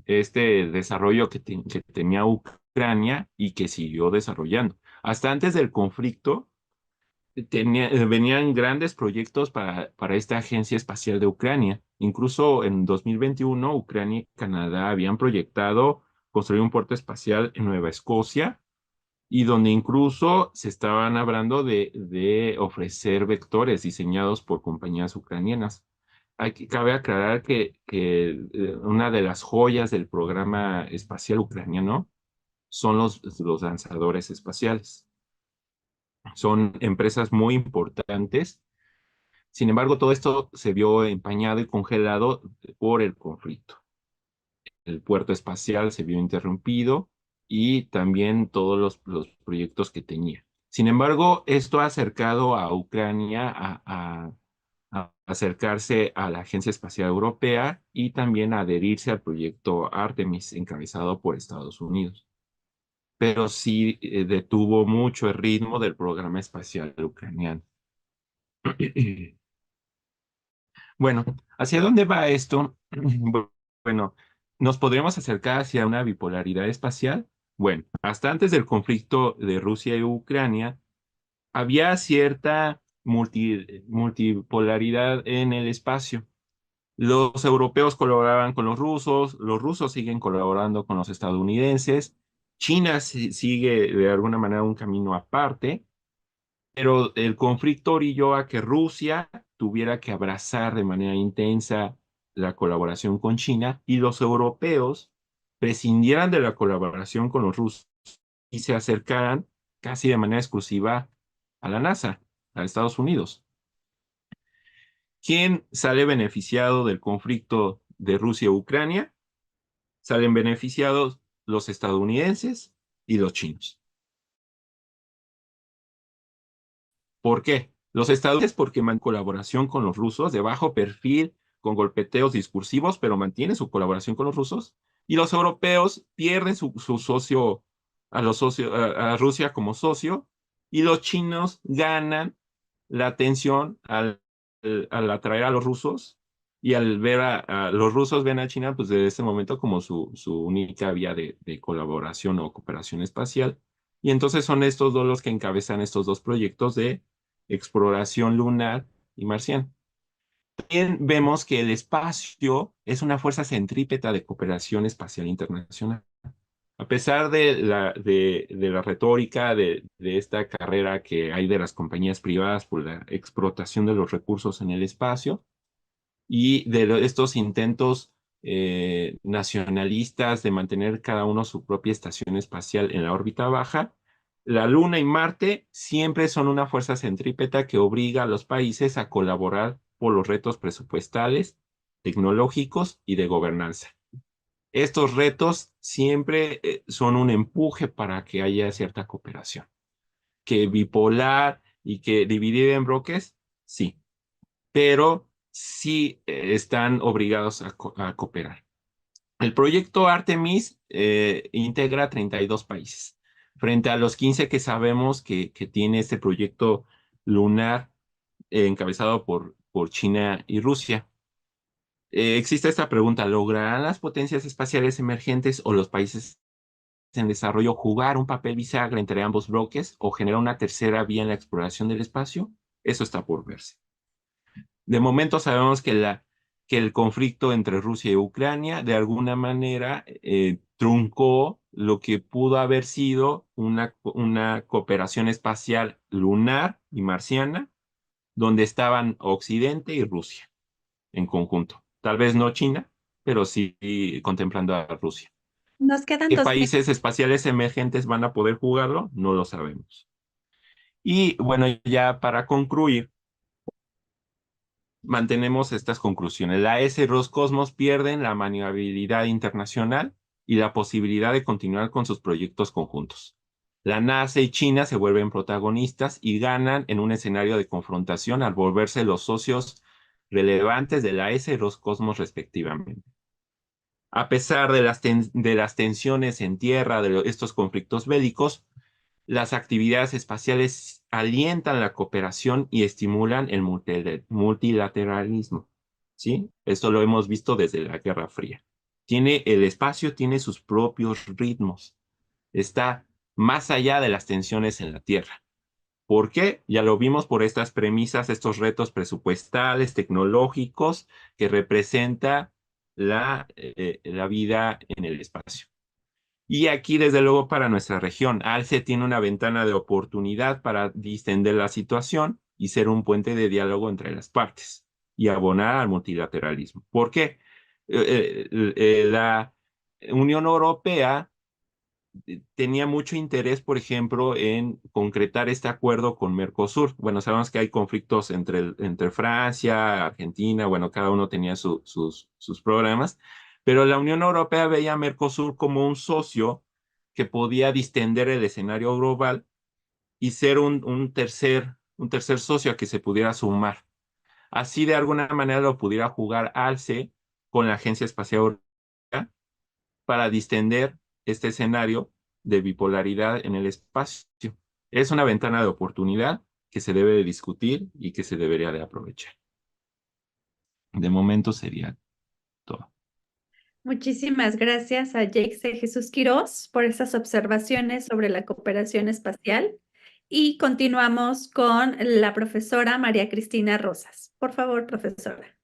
este desarrollo que tenía Ucrania y que siguió desarrollando. Hasta antes del conflicto, venían grandes proyectos para esta Agencia Espacial de Ucrania. Incluso en 2021, Ucrania y Canadá habían proyectado construir un puerto espacial en Nueva Escocia, y donde incluso se estaban hablando de ofrecer vectores diseñados por compañías ucranianas. Cabe aclarar que una de las joyas del programa espacial ucraniano son los lanzadores espaciales. Son empresas muy importantes. Sin embargo, todo esto se vio empañado y congelado por el conflicto. El puerto espacial se vio interrumpido y también todos los proyectos que tenía. Sin embargo, esto ha acercado a Ucrania a acercarse a la Agencia Espacial Europea y también a adherirse al proyecto Artemis encabezado por Estados Unidos. Pero sí detuvo mucho el ritmo del programa espacial ucraniano. Bueno, ¿hacia dónde va esto? Bueno, ¿nos podríamos acercar hacia una bipolaridad espacial? Bueno, hasta antes del conflicto de Rusia y Ucrania, había cierta multipolaridad en el espacio. Los europeos colaboraban con los rusos siguen colaborando con los estadounidenses, China sigue de alguna manera un camino aparte, pero el conflicto orilló a que Rusia tuviera que abrazar de manera intensa la colaboración con China y los europeos prescindieran de la colaboración con los rusos y se acercaran casi de manera exclusiva a la NASA, a Estados Unidos. ¿Quién sale beneficiado del conflicto de Rusia-Ucrania? Salen beneficiados los estadounidenses y los chinos. ¿Por qué? Los estadounidenses porque mantienen colaboración con los rusos de bajo perfil, con golpeteos discursivos, pero mantienen su colaboración con los rusos. Y los europeos pierden su socio, a Rusia como socio, y los chinos ganan la atención al atraer a los rusos y al ver a los rusos ven a China, pues desde ese momento como su única vía de colaboración o cooperación espacial. Y entonces son estos dos los que encabezan estos dos proyectos de exploración lunar y marciana. También vemos que el espacio es una fuerza centrípeta de cooperación espacial internacional. A pesar de la retórica de esta carrera que hay de las compañías privadas por la explotación de los recursos en el espacio y de estos intentos nacionalistas de mantener cada uno su propia estación espacial en la órbita baja, la Luna y Marte siempre son una fuerza centrípeta que obliga a los países a colaborar por los retos presupuestales, tecnológicos y de gobernanza. Estos retos siempre son un empuje para que haya cierta cooperación. Que bipolar y que dividida en bloques, sí, pero sí están obligados a cooperar. El proyecto Artemis integra 32 países, frente a los 15 que sabemos que tiene este proyecto lunar encabezado por China y Rusia. Existe esta pregunta, ¿lograrán las potencias espaciales emergentes o los países en desarrollo jugar un papel bisagra entre ambos bloques o generar una tercera vía en la exploración del espacio? Eso está por verse. De momento sabemos que el conflicto entre Rusia y Ucrania de alguna manera truncó lo que pudo haber sido una cooperación espacial lunar y marciana, donde estaban Occidente y Rusia en conjunto. Tal vez no China, pero sí contemplando a Rusia. Nos quedan ¿Qué 2 minutos. países espaciales emergentes van a poder jugarlo? No lo sabemos. Y bueno, ya para concluir, mantenemos estas conclusiones. La ESA y Roscosmos pierden la maniobrabilidad internacional y la posibilidad de continuar con sus proyectos conjuntos. La NASA y China se vuelven protagonistas y ganan en un escenario de confrontación al volverse los socios relevantes de la ESA y Roscosmos respectivamente. A pesar de las tensiones en tierra, de estos conflictos bélicos, las actividades espaciales alientan la cooperación y estimulan el multilateralismo. ¿Sí? Esto lo hemos visto desde la Guerra Fría. El espacio tiene sus propios ritmos. Está más allá de las tensiones en la Tierra. ¿Por qué? Ya lo vimos por estas premisas, estos retos presupuestales, tecnológicos que representa la vida en el espacio. Y aquí, desde luego, para nuestra región, ALCE tiene una ventana de oportunidad para distender la situación y ser un puente de diálogo entre las partes y abonar al multilateralismo. ¿Por qué? La Unión Europea tenía mucho interés, por ejemplo, en concretar este acuerdo con Mercosur. Bueno, sabemos que hay conflictos entre Francia, Argentina, bueno, cada uno tenía sus programas, pero la Unión Europea veía a Mercosur como un socio que podía distender el escenario global y ser un tercer socio a que se pudiera sumar. Así, de alguna manera, lo pudiera jugar ALCE con la Agencia Espacial Europea para distender este escenario de bipolaridad en el espacio. Es una ventana de oportunidad que se debe de discutir y que se debería de aprovechar. De momento sería todo. Muchísimas gracias a Jaixe Jesús Quirós por esas observaciones sobre la cooperación espacial. Y continuamos con la profesora María Cristina Rosas. Por favor, profesora.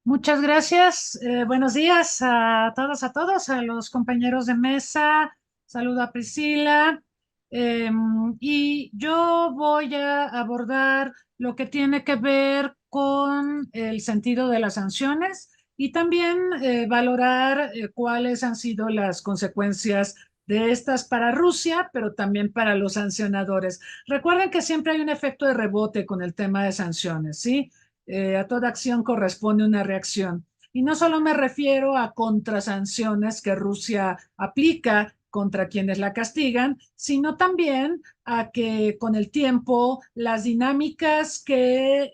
Muchas gracias. Buenos días a todos, a los compañeros de mesa. Saludo a Priscila. Y yo voy a abordar lo que tiene que ver con el sentido de las sanciones y también valorar cuáles han sido las consecuencias de estas para Rusia, pero también para los sancionadores. Recuerden que siempre hay un efecto de rebote con el tema de sanciones, ¿sí? A toda acción corresponde una reacción. Y no solo me refiero a contrasanciones que Rusia aplica contra quienes la castigan, sino también a que con el tiempo las dinámicas que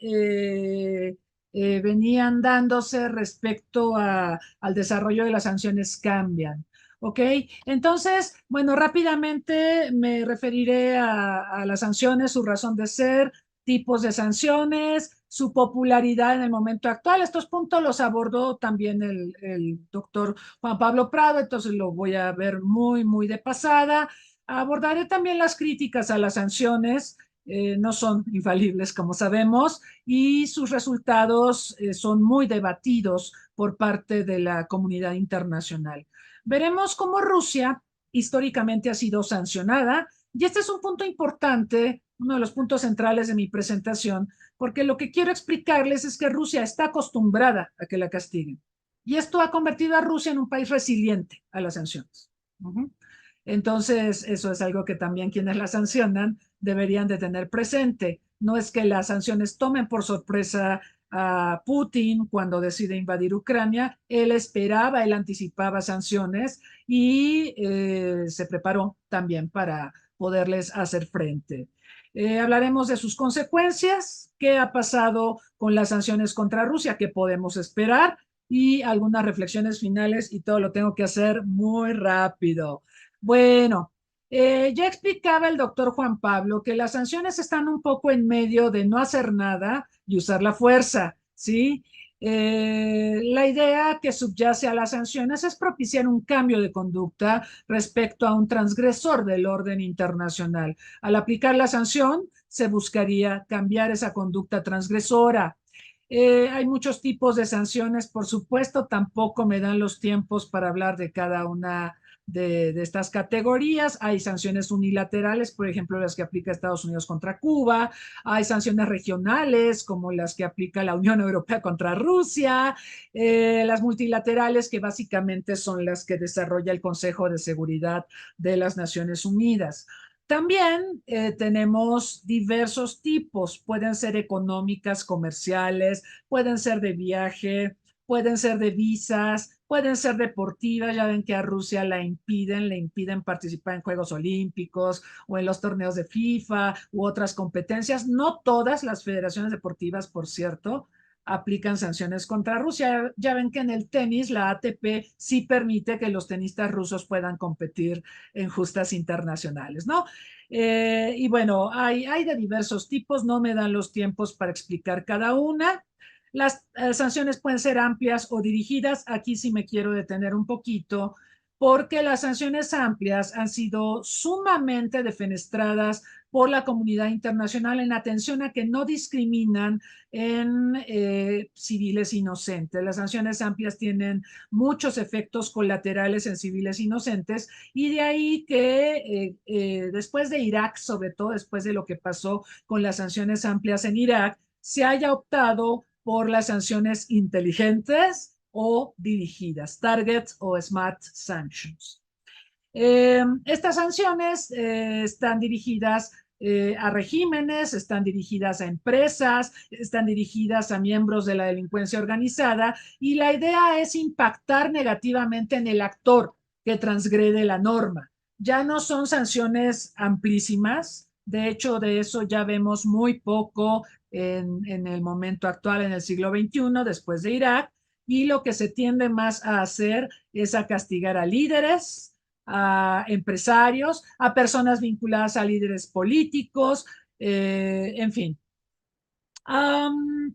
venían dándose respecto al desarrollo de las sanciones cambian. ¿Ok? Entonces, bueno, rápidamente me referiré a las sanciones, su razón de ser, tipos de sanciones, su popularidad en el momento actual. Estos puntos los abordó también el doctor Juan Pablo Prado, entonces lo voy a ver muy de pasada. Abordaré también las críticas a las sanciones, no son infalibles, como sabemos, y sus resultados son muy debatidos por parte de la comunidad internacional. Veremos cómo Rusia históricamente ha sido sancionada, y este es un punto importante, uno de los puntos centrales de mi presentación, porque lo que quiero explicarles es que Rusia está acostumbrada a que la castiguen, y esto ha convertido a Rusia en un país resiliente a las sanciones. Entonces, eso es algo que también quienes la sancionan deberían de tener presente. No es que las sanciones tomen por sorpresa a Putin cuando decide invadir Ucrania. Él esperaba, él anticipaba sanciones y se preparó también para poderles hacer frente. Hablaremos de sus consecuencias, qué ha pasado con las sanciones contra Rusia, qué podemos esperar y algunas reflexiones finales, y todo lo tengo que hacer muy rápido. Bueno, ya explicaba el doctor Juan Pablo que las sanciones están un poco en medio de no hacer nada y usar la fuerza, ¿sí? La idea que subyace a las sanciones es propiciar un cambio de conducta respecto a un transgresor del orden internacional. Al aplicar la sanción, se buscaría cambiar esa conducta transgresora. Hay muchos tipos de sanciones, por supuesto, tampoco me dan los tiempos para hablar de cada una de estas categorías. Hay sanciones unilaterales, por ejemplo, las que aplica Estados Unidos contra Cuba. Hay sanciones regionales, como las que aplica la Unión Europea contra Rusia. Las multilaterales, que básicamente son las que desarrolla el Consejo de Seguridad de las Naciones Unidas. También tenemos diversos tipos, pueden ser económicas, comerciales, pueden ser de viaje, pueden ser de visas, pueden ser deportivas. Ya ven que a Rusia le impiden participar en Juegos Olímpicos o en los torneos de FIFA u otras competencias. No todas las federaciones deportivas, por cierto, aplican sanciones contra Rusia. Ya ven que en el tenis la ATP sí permite que los tenistas rusos puedan competir en justas internacionales, ¿no? Y bueno, hay de diversos tipos, no me dan los tiempos para explicar cada una. Las sanciones pueden ser amplias o dirigidas. Aquí sí me quiero detener un poquito, porque las sanciones amplias han sido sumamente defenestradas por la comunidad internacional en atención a que no discriminan en civiles inocentes. Las sanciones amplias tienen muchos efectos colaterales en civiles inocentes, y de ahí que después de Irak, sobre todo después de lo que pasó con las sanciones amplias en Irak, se haya optado por las sanciones inteligentes o dirigidas, target o smart sanctions. Estas sanciones están dirigidas a regímenes, están dirigidas a empresas, están dirigidas a miembros de la delincuencia organizada, y la idea es impactar negativamente en el actor que transgrede la norma. Ya no son sanciones amplísimas, de hecho de eso ya vemos muy poco en el momento actual, en el siglo XXI, después de Irak, y lo que se tiende más a hacer es a castigar a líderes, a empresarios, a personas vinculadas a líderes políticos, en fin.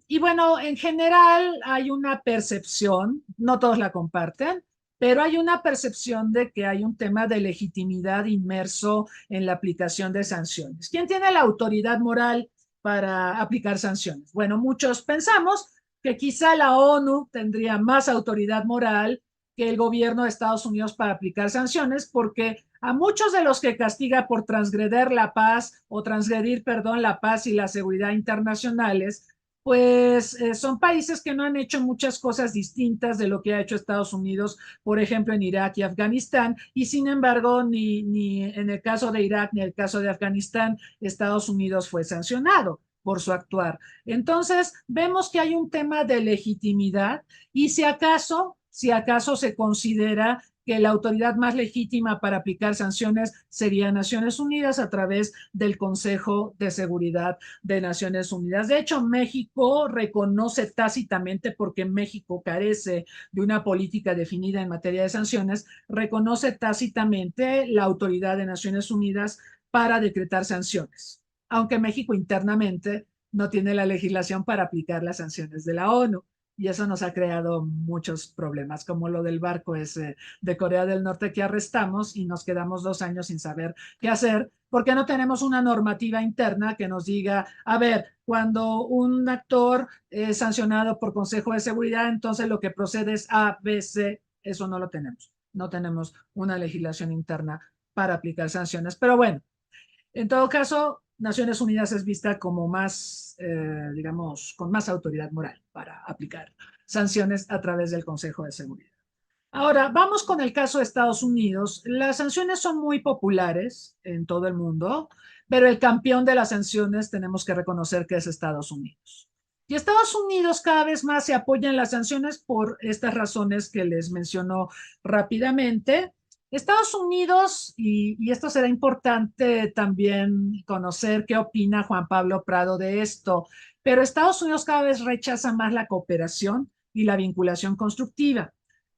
Y bueno, en general hay una percepción, no todos la comparten, pero hay una percepción de que hay un tema de legitimidad inmerso en la aplicación de sanciones. ¿Quién tiene la autoridad moral para aplicar sanciones? Bueno, muchos pensamos que quizá la ONU tendría más autoridad moral que el gobierno de Estados Unidos para aplicar sanciones, porque a muchos de los que castiga por transgredir la paz o transgredir, perdón, la paz y la seguridad internacionales, pues son países que no han hecho muchas cosas distintas de lo que ha hecho Estados Unidos, por ejemplo, en Irak y Afganistán, y sin embargo, ni en el caso de Irak ni en el caso de Afganistán, Estados Unidos fue sancionado por su actuar. Entonces, vemos que hay un tema de legitimidad, y si acaso si acaso se considera que la autoridad más legítima para aplicar sanciones sería Naciones Unidas a través del Consejo de Seguridad de Naciones Unidas. De hecho, México reconoce tácitamente, porque México carece de una política definida en materia de sanciones, reconoce tácitamente la autoridad de Naciones Unidas para decretar sanciones, aunque México internamente no tiene la legislación para aplicar las sanciones de la ONU. Y eso nos ha creado muchos problemas, como lo del barco ese de Corea del Norte que arrestamos y nos quedamos 2 años sin saber qué hacer, porque no tenemos una normativa interna que nos diga, a ver, cuando un actor es sancionado por Consejo de Seguridad, entonces lo que procede es A, B, C. Eso no lo tenemos. No tenemos una legislación interna para aplicar sanciones. Pero bueno, en todo caso, Naciones Unidas es vista como más, digamos, con más autoridad moral para aplicar sanciones a través del Consejo de Seguridad. Ahora, vamos con el caso de Estados Unidos. Las sanciones son muy populares en todo el mundo, pero el campeón de las sanciones tenemos que reconocer que es Estados Unidos. Y Estados Unidos cada vez más se apoya en las sanciones por estas razones que les menciono rápidamente. Estados Unidos, y esto será importante también conocer qué opina Juan Pablo Prado de esto, pero Estados Unidos cada vez rechaza más la cooperación y la vinculación constructiva.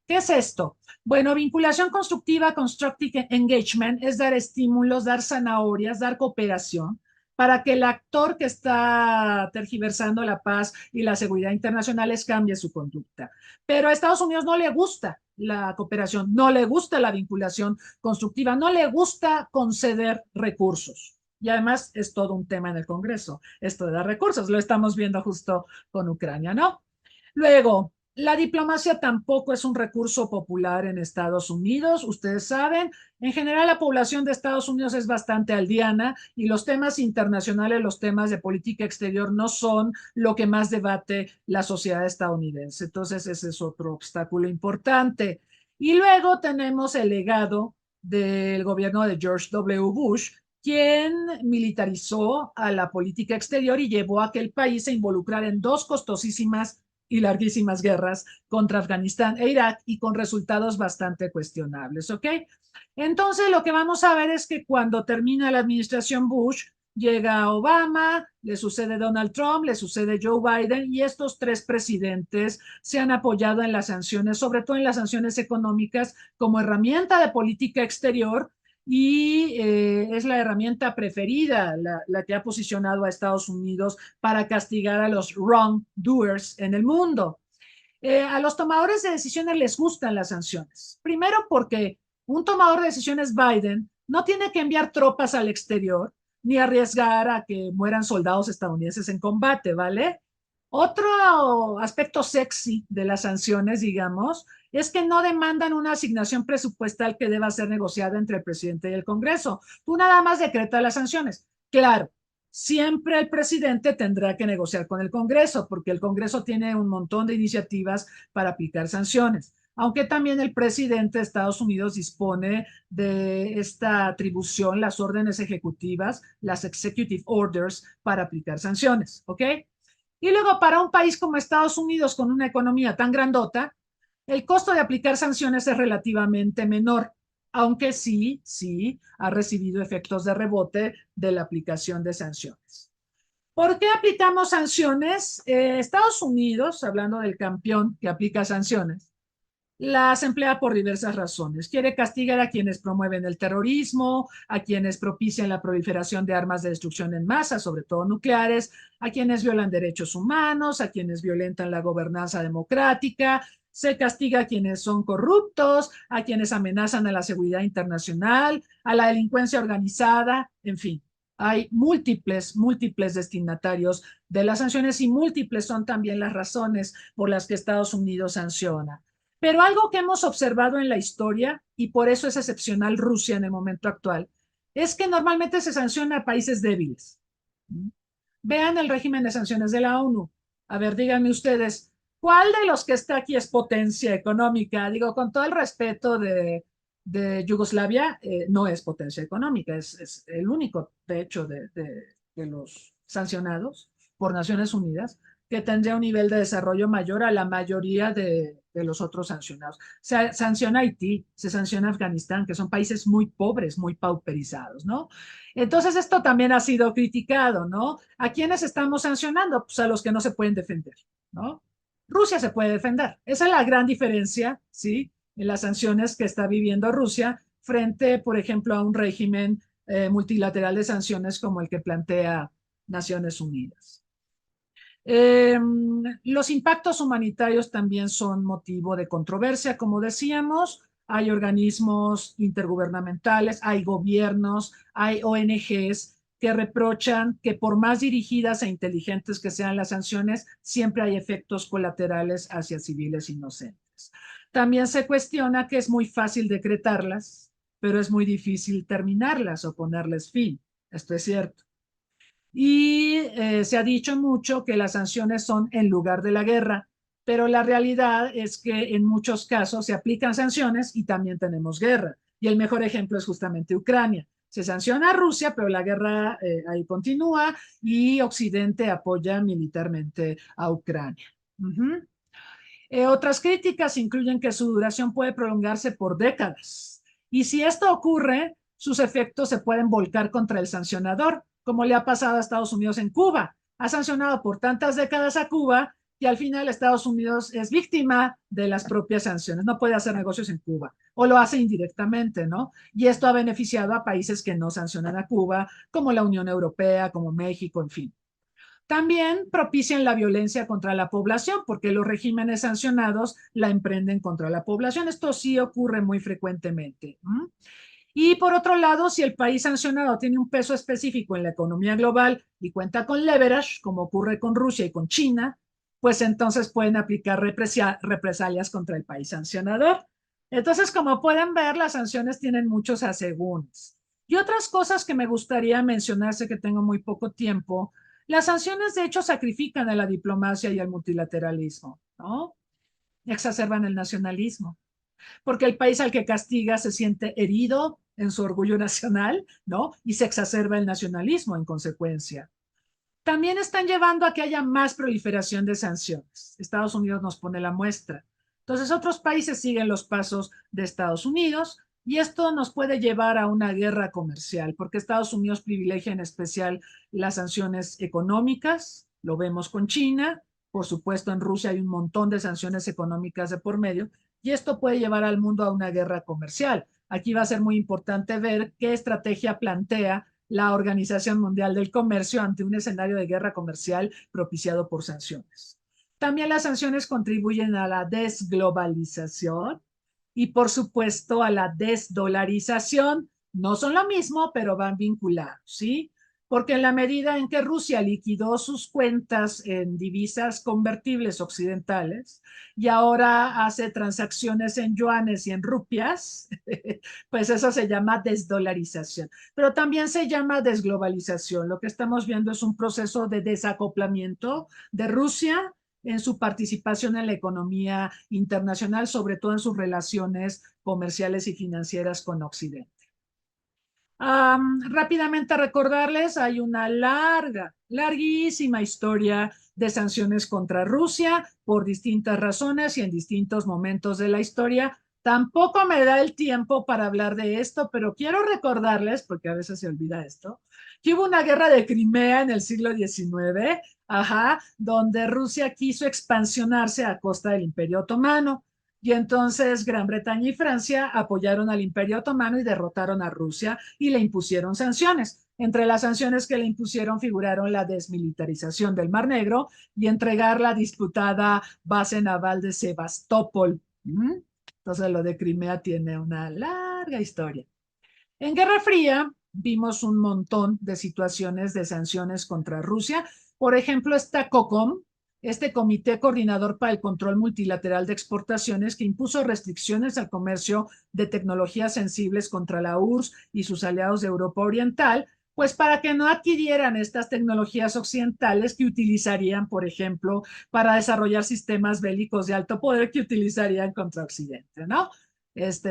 ¿Qué es esto? Bueno, vinculación constructiva, constructive engagement, es dar estímulos, dar zanahorias, dar cooperación para que el actor que está tergiversando la paz y la seguridad internacionales cambie su conducta. Pero a Estados Unidos no le gusta la cooperación, no le gusta la vinculación constructiva, no le gusta conceder recursos. Y además es todo un tema en el Congreso, esto de dar recursos, lo estamos viendo justo con Ucrania, ¿no? Luego, la diplomacia tampoco es un recurso popular en Estados Unidos. Ustedes saben, en general la población de Estados Unidos es bastante aldeana y los temas internacionales, los temas de política exterior no son lo que más debate la sociedad estadounidense. Entonces, ese es otro obstáculo importante. Y luego tenemos el legado del gobierno de George W. Bush, quien militarizó a la política exterior y llevó a que el país se involucrara en dos costosísimas y larguísimas guerras contra Afganistán e Irak y con resultados bastante cuestionables, ¿ok? Entonces lo que vamos a ver es que cuando termina la administración Bush, llega Obama, le sucede Donald Trump, le sucede Joe Biden y estos tres presidentes se han apoyado en las sanciones, sobre todo en las sanciones económicas como herramienta de política exterior y es la herramienta preferida, la que ha posicionado a Estados Unidos para castigar a los wrongdoers en el mundo. A los tomadores de decisiones les gustan las sanciones. Primero porque un tomador de decisiones, Biden, no tiene que enviar tropas al exterior ni arriesgar a que mueran soldados estadounidenses en combate, ¿vale? Otro aspecto sexy de las sanciones, digamos, es que no demandan una asignación presupuestal que deba ser negociada entre el presidente y el Congreso. Tú nada más decretas las sanciones. Claro, siempre el presidente tendrá que negociar con el Congreso, porque el Congreso tiene un montón de iniciativas para aplicar sanciones. Aunque también el presidente de Estados Unidos dispone de esta atribución, las órdenes ejecutivas, las executive orders, para aplicar sanciones, ¿ok? Y luego, para un país como Estados Unidos, con una economía tan grandota, el costo de aplicar sanciones es relativamente menor, aunque sí ha recibido efectos de rebote de la aplicación de sanciones. ¿Por qué aplicamos sanciones? Estados Unidos, hablando del campeón que aplica sanciones, las emplea por diversas razones. Quiere castigar a quienes promueven el terrorismo, a quienes propician la proliferación de armas de destrucción en masa, sobre todo nucleares, a quienes violan derechos humanos, a quienes violentan la gobernanza democrática. Se castiga a quienes son corruptos, a quienes amenazan a la seguridad internacional, a la delincuencia organizada, en fin. Hay múltiples destinatarios de las sanciones y múltiples son también las razones por las que Estados Unidos sanciona. Pero algo que hemos observado en la historia, y por eso es excepcional Rusia en el momento actual, es que normalmente se sanciona a países débiles. Vean el régimen de sanciones de la ONU. A ver, díganme ustedes, ¿cuál de los que está aquí es potencia económica? Digo, con todo el respeto de Yugoslavia, no es potencia económica, es el único, de hecho, de los sancionados por Naciones Unidas, que tendría un nivel de desarrollo mayor a la mayoría de de los otros sancionados. Se sanciona Haití, se sanciona Afganistán, que son países muy pobres, muy pauperizados, ¿no? Entonces esto también ha sido criticado, ¿no? ¿A quiénes estamos sancionando? Pues a los que no se pueden defender, ¿no? Rusia se puede defender. Esa es la gran diferencia, ¿sí? En las sanciones que está viviendo Rusia frente, por ejemplo, a un régimen multilateral de sanciones como el que plantea Naciones Unidas. Los impactos humanitarios también son motivo de controversia, como decíamos. Hay organismos intergubernamentales, hay gobiernos, hay ONGs que reprochan que por más dirigidas e inteligentes que sean las sanciones, siempre hay efectos colaterales hacia civiles inocentes. También se cuestiona que es muy fácil decretarlas, pero es muy difícil terminarlas o ponerles fin. Esto es cierto. Y se ha dicho mucho que las sanciones son en lugar de la guerra, pero la realidad es que en muchos casos se aplican sanciones y también tenemos guerra. Y el mejor ejemplo es justamente Ucrania. Se sanciona a Rusia, pero la guerra ahí continúa y Occidente apoya militarmente a Ucrania. Otras críticas incluyen que su duración puede prolongarse por décadas. Y si esto ocurre, sus efectos se pueden volcar contra el sancionador, como le ha pasado a Estados Unidos en Cuba. Ha sancionado por tantas décadas a Cuba y al final Estados Unidos es víctima de las propias sanciones. No puede hacer negocios en Cuba o lo hace indirectamente, ¿no? Y esto ha beneficiado a países que no sancionan a Cuba, como la Unión Europea, como México, en fin. También propician la violencia contra la población, porque los regímenes sancionados la emprenden contra la población. Esto sí ocurre muy frecuentemente. Y por otro lado, si el país sancionado tiene un peso específico en la economía global y cuenta con leverage, como ocurre con Rusia y con China, pues entonces pueden aplicar represalias contra el país sancionador. Entonces, como pueden ver, las sanciones tienen muchos asegúnes. Y otras cosas que me gustaría mencionar, sé que tengo muy poco tiempo. Las sanciones, de hecho, sacrifican a la diplomacia y al multilateralismo, ¿no? Exacerban el nacionalismo, porque el país al que castiga se siente herido en su orgullo nacional, ¿no? Y se exacerba el nacionalismo en consecuencia. También están llevando a que haya más proliferación de sanciones. Estados Unidos nos pone la muestra. Entonces, otros países siguen los pasos de Estados Unidos y esto nos puede llevar a una guerra comercial, porque Estados Unidos privilegia en especial las sanciones económicas, lo vemos con China, por supuesto en Rusia hay un montón de sanciones económicas de por medio, y esto puede llevar al mundo a una guerra comercial. Aquí va a ser muy importante ver qué estrategia plantea la Organización Mundial del Comercio ante un escenario de guerra comercial propiciado por sanciones. También las sanciones contribuyen a la desglobalización y, por supuesto, a la desdolarización. No son lo mismo, pero van vinculados, ¿sí? Porque en la medida en que Rusia liquidó sus cuentas en divisas convertibles occidentales y ahora hace transacciones en yuanes y en rupias, pues eso se llama desdolarización. Pero también se llama desglobalización. Lo que estamos viendo es un proceso de desacoplamiento de Rusia en su participación en la economía internacional, sobre todo en sus relaciones comerciales y financieras con Occidente. Rápidamente recordarles, hay una larguísima historia de sanciones contra Rusia por distintas razones y en distintos momentos de la historia. Tampoco me da el tiempo para hablar de esto, pero quiero recordarles, porque a veces se olvida esto, que hubo una guerra de Crimea en el siglo XIX, donde Rusia quiso expansionarse a costa del Imperio Otomano. Y entonces Gran Bretaña y Francia apoyaron al Imperio Otomano y derrotaron a Rusia y le impusieron sanciones. Entre las sanciones que le impusieron figuraron la desmilitarización del Mar Negro y entregar la disputada base naval de Sebastopol. Entonces lo de Crimea tiene una larga historia. En Guerra Fría vimos un montón de situaciones de sanciones contra Rusia. Por ejemplo, está COCOM, este Comité Coordinador para el Control Multilateral de Exportaciones, que impuso restricciones al comercio de tecnologías sensibles contra la URSS y sus aliados de Europa Oriental, pues para que no adquirieran estas tecnologías occidentales que utilizarían, por ejemplo, para desarrollar sistemas bélicos de alto poder que utilizarían contra Occidente, ¿no?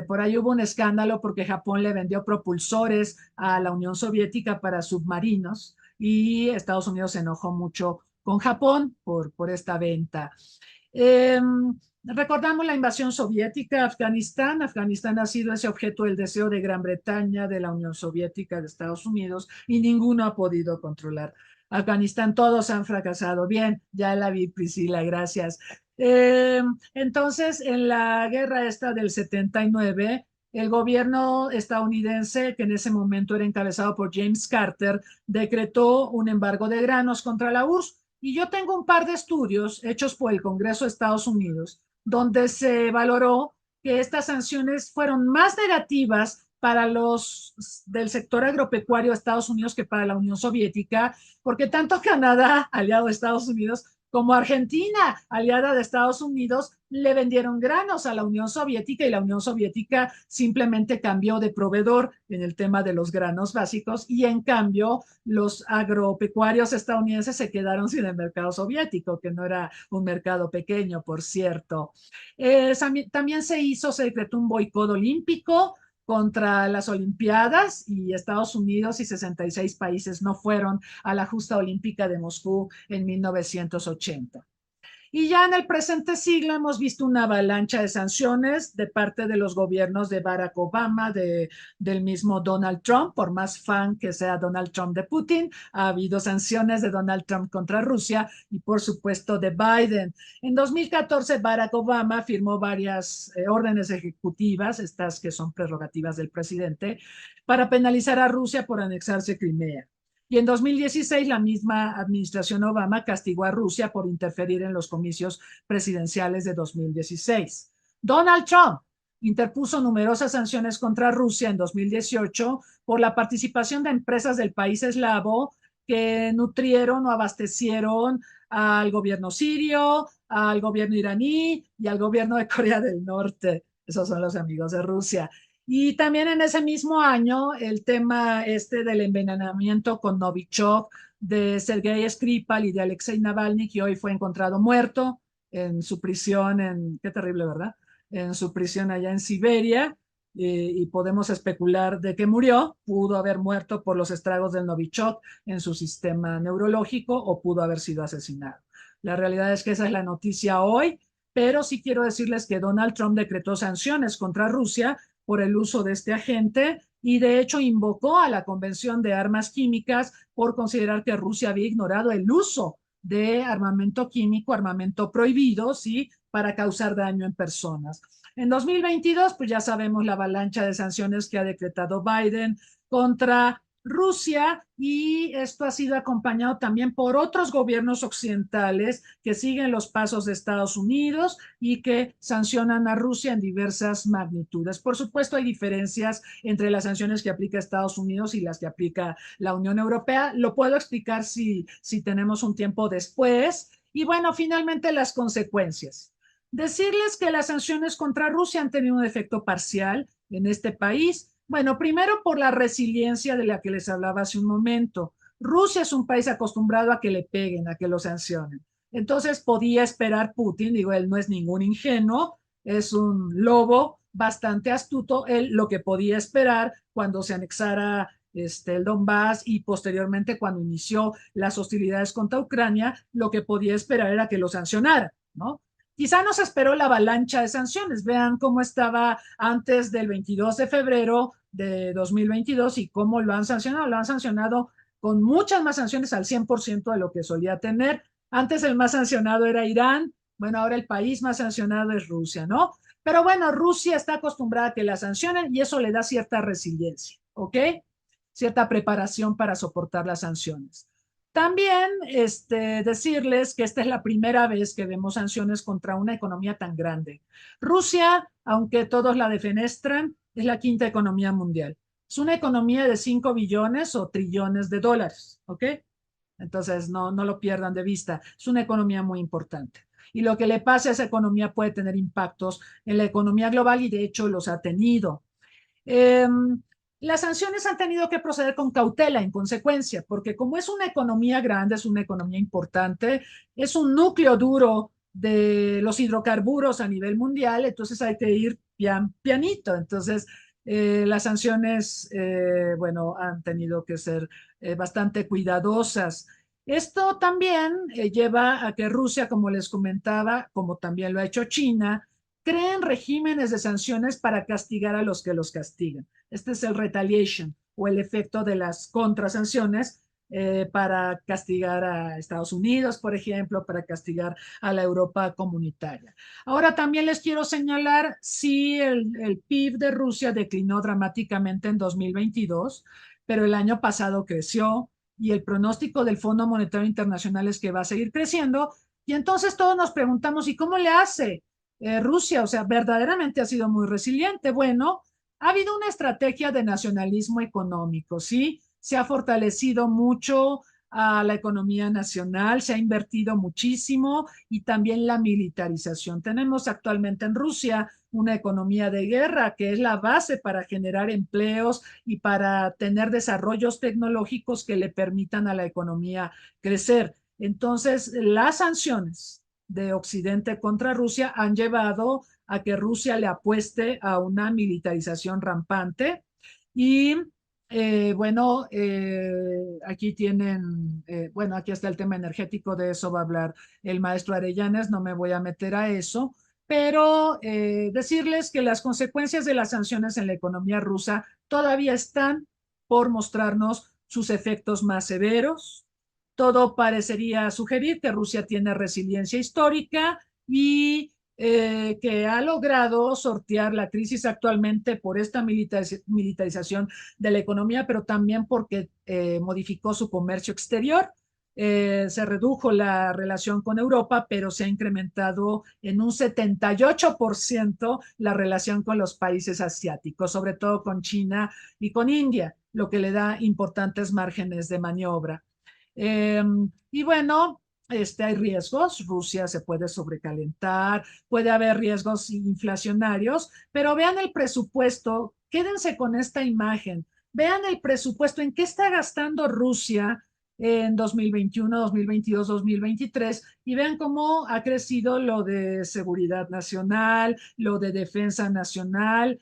Por ahí hubo un escándalo porque Japón le vendió propulsores a la Unión Soviética para submarinos y Estados Unidos se enojó mucho con Japón por esta venta. Recordamos la invasión soviética a Afganistán. Afganistán ha sido ese objeto del deseo de Gran Bretaña, de la Unión Soviética, de Estados Unidos, y ninguno ha podido controlar Afganistán. Todos han fracasado. Bien, ya la vi, Priscila, gracias. Entonces, en la guerra esta del 79, el gobierno estadounidense, que en ese momento era encabezado por James Carter, decretó un embargo de granos contra la URSS. Y yo tengo un par de estudios hechos por el Congreso de Estados Unidos donde se valoró que estas sanciones fueron más negativas para los del sector agropecuario de Estados Unidos que para la Unión Soviética, porque tanto Canadá, aliado de Estados Unidos, como Argentina, aliada de Estados Unidos, le vendieron granos a la Unión Soviética y la Unión Soviética simplemente cambió de proveedor en el tema de los granos básicos y en cambio los agropecuarios estadounidenses se quedaron sin el mercado soviético, que no era un mercado pequeño, por cierto. También se decretó un boicot olímpico contra las Olimpiadas y Estados Unidos y 66 países no fueron a la justa olímpica de Moscú en 1980. Y ya en el presente siglo hemos visto una avalancha de sanciones de parte de los gobiernos de Barack Obama, del mismo Donald Trump, por más fan que sea Donald Trump de Putin, ha habido sanciones de Donald Trump contra Rusia y por supuesto de Biden. En 2014 Barack Obama firmó varias órdenes ejecutivas, estas que son prerrogativas del presidente, para penalizar a Rusia por anexarse Crimea. Y en 2016 la misma administración Obama castigó a Rusia por interferir en los comicios presidenciales de 2016. Donald Trump interpuso numerosas sanciones contra Rusia en 2018 por la participación de empresas del país eslavo que nutrieron o abastecieron al gobierno sirio, al gobierno iraní y al gobierno de Corea del Norte. Esos son los amigos de Rusia. Y también en ese mismo año, el tema del envenenamiento con Novichok de Sergei Skripal y de Alexei Navalny, que hoy fue encontrado muerto en su prisión, qué terrible, ¿verdad? En su prisión allá en Siberia, y podemos especular de que murió. Pudo haber muerto por los estragos del Novichok en su sistema neurológico o pudo haber sido asesinado. La realidad es que esa es la noticia hoy, pero sí quiero decirles que Donald Trump decretó sanciones contra Rusia por el uso de este agente y de hecho invocó a la Convención de Armas Químicas por considerar que Rusia había ignorado el uso de armamento químico, armamento prohibido, ¿sí? Para causar daño en personas. En 2022, pues ya sabemos la avalancha de sanciones que ha decretado Biden contra Rusia, y esto ha sido acompañado también por otros gobiernos occidentales que siguen los pasos de Estados Unidos y que sancionan a Rusia en diversas magnitudes. Por supuesto, hay diferencias entre las sanciones que aplica Estados Unidos y las que aplica la Unión Europea. Lo puedo explicar si tenemos un tiempo después. Y bueno, finalmente las consecuencias. Decirles que las sanciones contra Rusia han tenido un efecto parcial en este país. Bueno, primero por la resiliencia de la que les hablaba hace un momento. Rusia es un país acostumbrado a que le peguen, a que lo sancionen. Entonces podía esperar Putin, digo, él no es ningún ingenuo, es un lobo bastante astuto, él lo que podía esperar cuando se anexara el Donbass y posteriormente cuando inició las hostilidades contra Ucrania, lo que podía esperar era que lo sancionara, ¿no? Quizá no se esperó la avalancha de sanciones. Vean cómo estaba antes del 22 de febrero de 2022 y cómo lo han sancionado. Lo han sancionado con muchas más sanciones, al 100% de lo que solía tener. Antes el más sancionado era Irán. Bueno, ahora el país más sancionado es Rusia, ¿no? Pero bueno, Rusia está acostumbrada a que la sancionen y eso le da cierta resiliencia, ¿ok? Cierta preparación para soportar las sanciones. También decirles que esta es la primera vez que vemos sanciones contra una economía tan grande. Rusia, aunque todos la defenestran, es la quinta economía mundial. Es una economía de 5 billones o trillones de dólares, ¿ok? Entonces, no lo pierdan de vista. Es una economía muy importante. Y lo que le pase a esa economía puede tener impactos en la economía global y de hecho los ha tenido. Las sanciones han tenido que proceder con cautela en consecuencia, porque como es una economía grande, es una economía importante, es un núcleo duro de los hidrocarburos a nivel mundial, entonces hay que ir pianito. Entonces, las sanciones, bueno, han tenido que ser bastante cuidadosas. Esto también lleva a que Rusia, como les comentaba, como también lo ha hecho China, creen regímenes de sanciones para castigar a los que los castigan. Este es el retaliation o el efecto de las contrasanciones para castigar a Estados Unidos, por ejemplo, para castigar a la Europa comunitaria. Ahora también les quiero señalar si el PIB de Rusia declinó dramáticamente en 2022, pero el año pasado creció y el pronóstico del Fondo Monetario Internacional es que va a seguir creciendo. Y entonces todos nos preguntamos, ¿y cómo le hace Rusia? O sea, verdaderamente ha sido muy resiliente. Bueno, ha habido una estrategia de nacionalismo económico, ¿sí? Se ha fortalecido mucho a la economía nacional, se ha invertido muchísimo y también la militarización. Tenemos actualmente en Rusia una economía de guerra que es la base para generar empleos y para tener desarrollos tecnológicos que le permitan a la economía crecer. Entonces, las sanciones de Occidente contra Rusia han llevado a que Rusia le apueste a una militarización rampante y bueno, aquí tienen, bueno, aquí está el tema energético, de eso va a hablar el maestro Arellanes, no me voy a meter a eso, pero decirles que las consecuencias de las sanciones en la economía rusa todavía están por mostrarnos sus efectos más severos. Todo parecería sugerir que Rusia tiene resiliencia histórica y que ha logrado sortear la crisis actualmente por esta militarización de la economía, pero también porque modificó su comercio exterior. Se redujo la relación con Europa, pero se ha incrementado en un 78% la relación con los países asiáticos, sobre todo con China y con India, lo que le da importantes márgenes de maniobra. Y bueno, hay riesgos, Rusia se puede sobrecalentar, puede haber riesgos inflacionarios, pero vean el presupuesto, quédense con esta imagen, vean el presupuesto, en qué está gastando Rusia en 2021, 2022, 2023 y vean cómo ha crecido lo de seguridad nacional, lo de defensa nacional,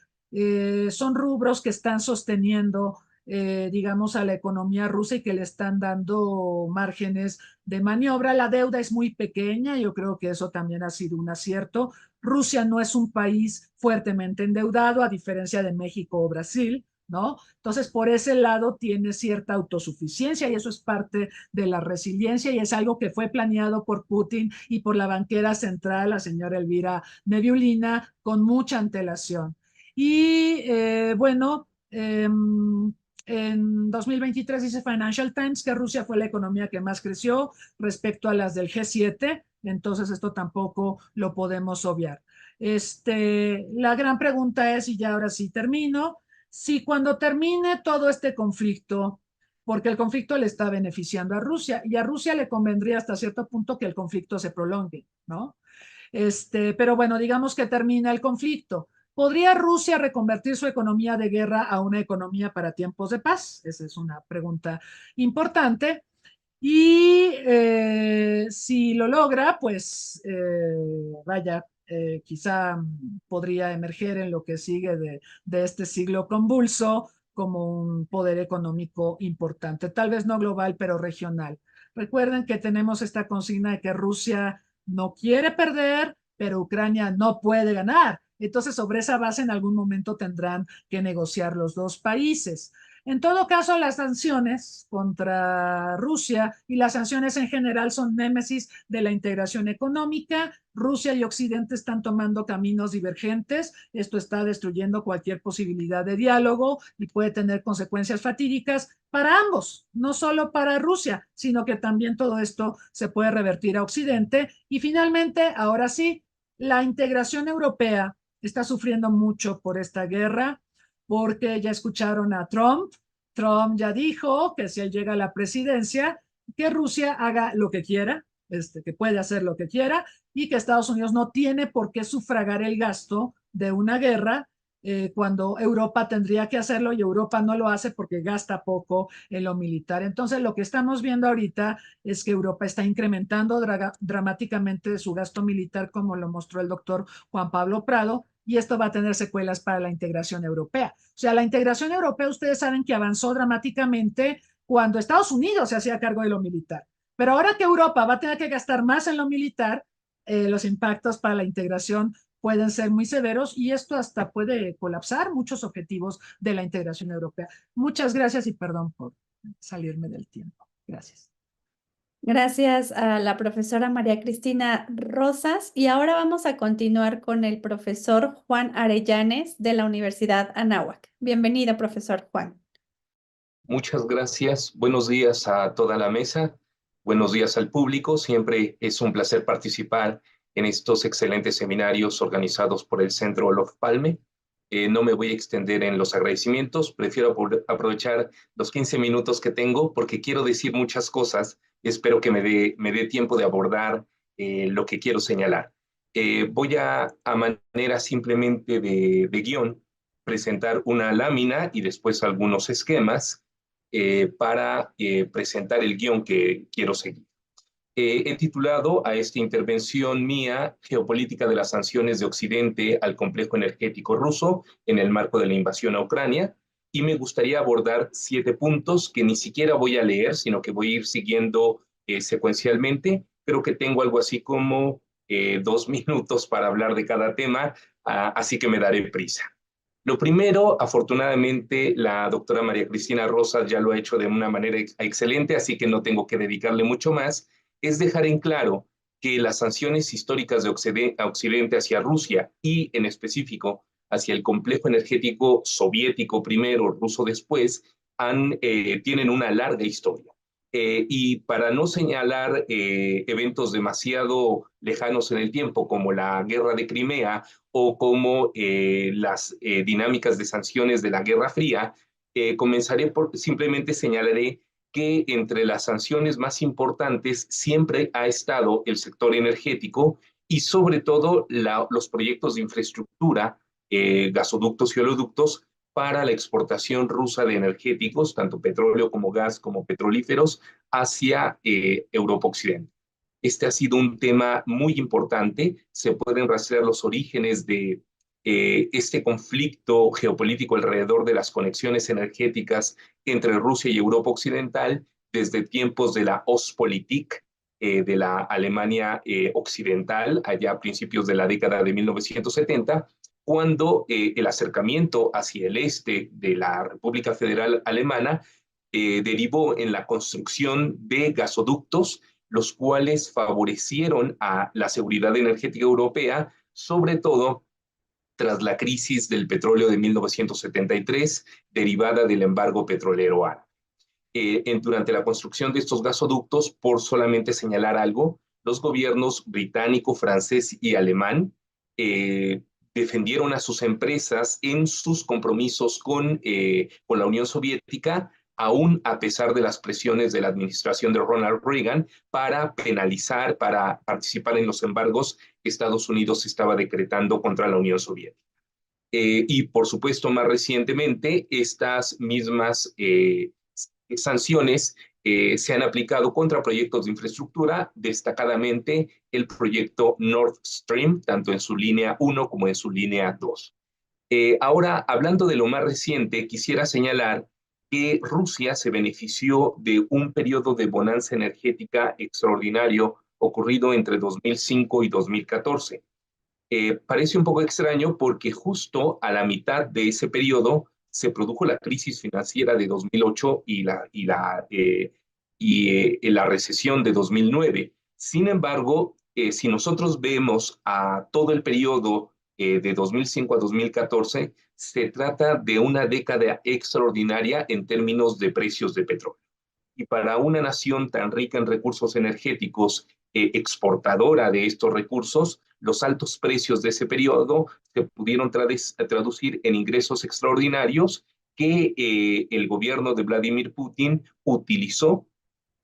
son rubros que están sosteniendo digamos, a la economía rusa y que le están dando márgenes de maniobra. La deuda es muy pequeña, yo creo que eso también ha sido un acierto. Rusia no es un país fuertemente endeudado, a diferencia de México o Brasil, ¿no? Entonces, por ese lado tiene cierta autosuficiencia y eso es parte de la resiliencia y es algo que fue planeado por Putin y por la banquera central, la señora Elvira Nebiulina, con mucha antelación. Y bueno, en 2023 dice Financial Times que Rusia fue la economía que más creció respecto a las del G7, entonces esto tampoco lo podemos obviar. La gran pregunta es, y ya ahora sí termino, si cuando termine todo este conflicto, porque el conflicto le está beneficiando a Rusia y a Rusia le convendría hasta cierto punto que el conflicto se prolongue, ¿no? Pero bueno, digamos que termina el conflicto. ¿Podría Rusia reconvertir su economía de guerra a una economía para tiempos de paz? Esa es una pregunta importante. Y si lo logra, pues vaya, quizá podría emerger en lo que sigue de este siglo convulso como un poder económico importante, tal vez no global, pero regional. Recuerden que tenemos esta consigna de que Rusia no quiere perder, pero Ucrania no puede ganar. Entonces, sobre esa base, en algún momento tendrán que negociar los dos países. En todo caso, las sanciones contra Rusia y las sanciones en general son némesis de la integración económica. Rusia y Occidente están tomando caminos divergentes. Esto está destruyendo cualquier posibilidad de diálogo y puede tener consecuencias fatídicas para ambos, no solo para Rusia, sino que también todo esto se puede revertir a Occidente. Y finalmente, ahora sí, la integración europea está sufriendo mucho por esta guerra porque ya escucharon a Trump. Trump ya dijo que si él llega a la presidencia, que Rusia haga lo que quiera, que puede hacer lo que quiera, y que Estados Unidos no tiene por qué sufragar el gasto de una guerra cuando Europa tendría que hacerlo y Europa no lo hace porque gasta poco en lo militar. Entonces, lo que estamos viendo ahorita es que Europa está incrementando dramáticamente su gasto militar, como lo mostró el doctor Juan Pablo Prado, y esto va a tener secuelas para la integración europea. O sea, la integración europea, ustedes saben que avanzó dramáticamente cuando Estados Unidos se hacía cargo de lo militar, Pero ahora que Europa va a tener que gastar más en lo militar, los impactos para la integración pueden ser muy severos y esto hasta puede colapsar muchos objetivos de la integración europea. Muchas gracias y perdón por salirme del tiempo. Gracias. Gracias a la profesora María Cristina Rosas. Y ahora vamos a continuar con el profesor Juan Arellanes de la Universidad Anáhuac. Bienvenido, profesor Juan. Muchas gracias. Buenos días a toda la mesa. Buenos días al público. Siempre es un placer participar en estos excelentes seminarios organizados por el Centro Olof Palme. No me voy a extender en los agradecimientos. Prefiero aprovechar los 15 minutos que tengo porque quiero decir muchas cosas. Espero que me dé tiempo de abordar lo que quiero señalar. Voy a manera simplemente de guión, presentar una lámina y después algunos esquemas para presentar el guión que quiero seguir. He titulado a esta intervención mía Geopolítica de las sanciones de Occidente al complejo energético ruso en el marco de la invasión a Ucrania, y me gustaría abordar 7 puntos que ni siquiera voy a leer, sino que voy a ir siguiendo secuencialmente. Creo que tengo algo así como 2 minutos para hablar de cada tema, así que me daré prisa. Lo primero, afortunadamente, la doctora María Cristina Rosas ya lo ha hecho de una manera excelente, así que no tengo que dedicarle mucho más, es dejar en claro que las sanciones históricas de Occidente hacia Rusia y, en específico, hacia el complejo energético soviético primero, ruso después, tienen una larga historia. Y para no señalar eventos demasiado lejanos en el tiempo, como la guerra de Crimea o como las dinámicas de sanciones de la Guerra Fría, comenzaré por simplemente señalaré que entre las sanciones más importantes siempre ha estado el sector energético y sobre todo los proyectos de infraestructura, gasoductos y oleoductos, para la exportación rusa de energéticos, tanto petróleo como gas como petrolíferos, hacia Europa Occidental. Este ha sido un tema muy importante. Se pueden rastrear los orígenes de este conflicto geopolítico alrededor de las conexiones energéticas entre Rusia y Europa Occidental desde tiempos de la Ostpolitik, de la Alemania Occidental, allá a principios de la década de 1970, cuando el acercamiento hacia el este de la República Federal Alemana derivó en la construcción de gasoductos, los cuales favorecieron a la seguridad energética europea, sobre todo tras la crisis del petróleo de 1973, derivada del embargo petrolero árabe. Durante la construcción de estos gasoductos, por solamente señalar algo, los gobiernos británico, francés y alemán defendieron a sus empresas en sus compromisos con la Unión Soviética, aún a pesar de las presiones de la administración de Ronald Reagan para penalizar, para participar en los embargos que Estados Unidos estaba decretando contra la Unión Soviética. Y por supuesto, más recientemente, estas mismas sanciones se han aplicado contra proyectos de infraestructura, destacadamente el proyecto Nord Stream, tanto en su línea 1 como en su línea 2. Ahora, hablando de lo más reciente, quisiera señalar que Rusia se benefició de un periodo de bonanza energética extraordinario ocurrido entre 2005 y 2014. Parece un poco extraño porque justo a la mitad de ese periodo se produjo la crisis financiera de 2008 y la recesión de 2009. Sin embargo, si nosotros vemos a todo el periodo de 2005 a 2014, se trata de una década extraordinaria en términos de precios de petróleo. Y para una nación tan rica en recursos energéticos, exportadora de estos recursos, los altos precios de ese periodo se pudieron traducir en ingresos extraordinarios que el gobierno de Vladimir Putin utilizó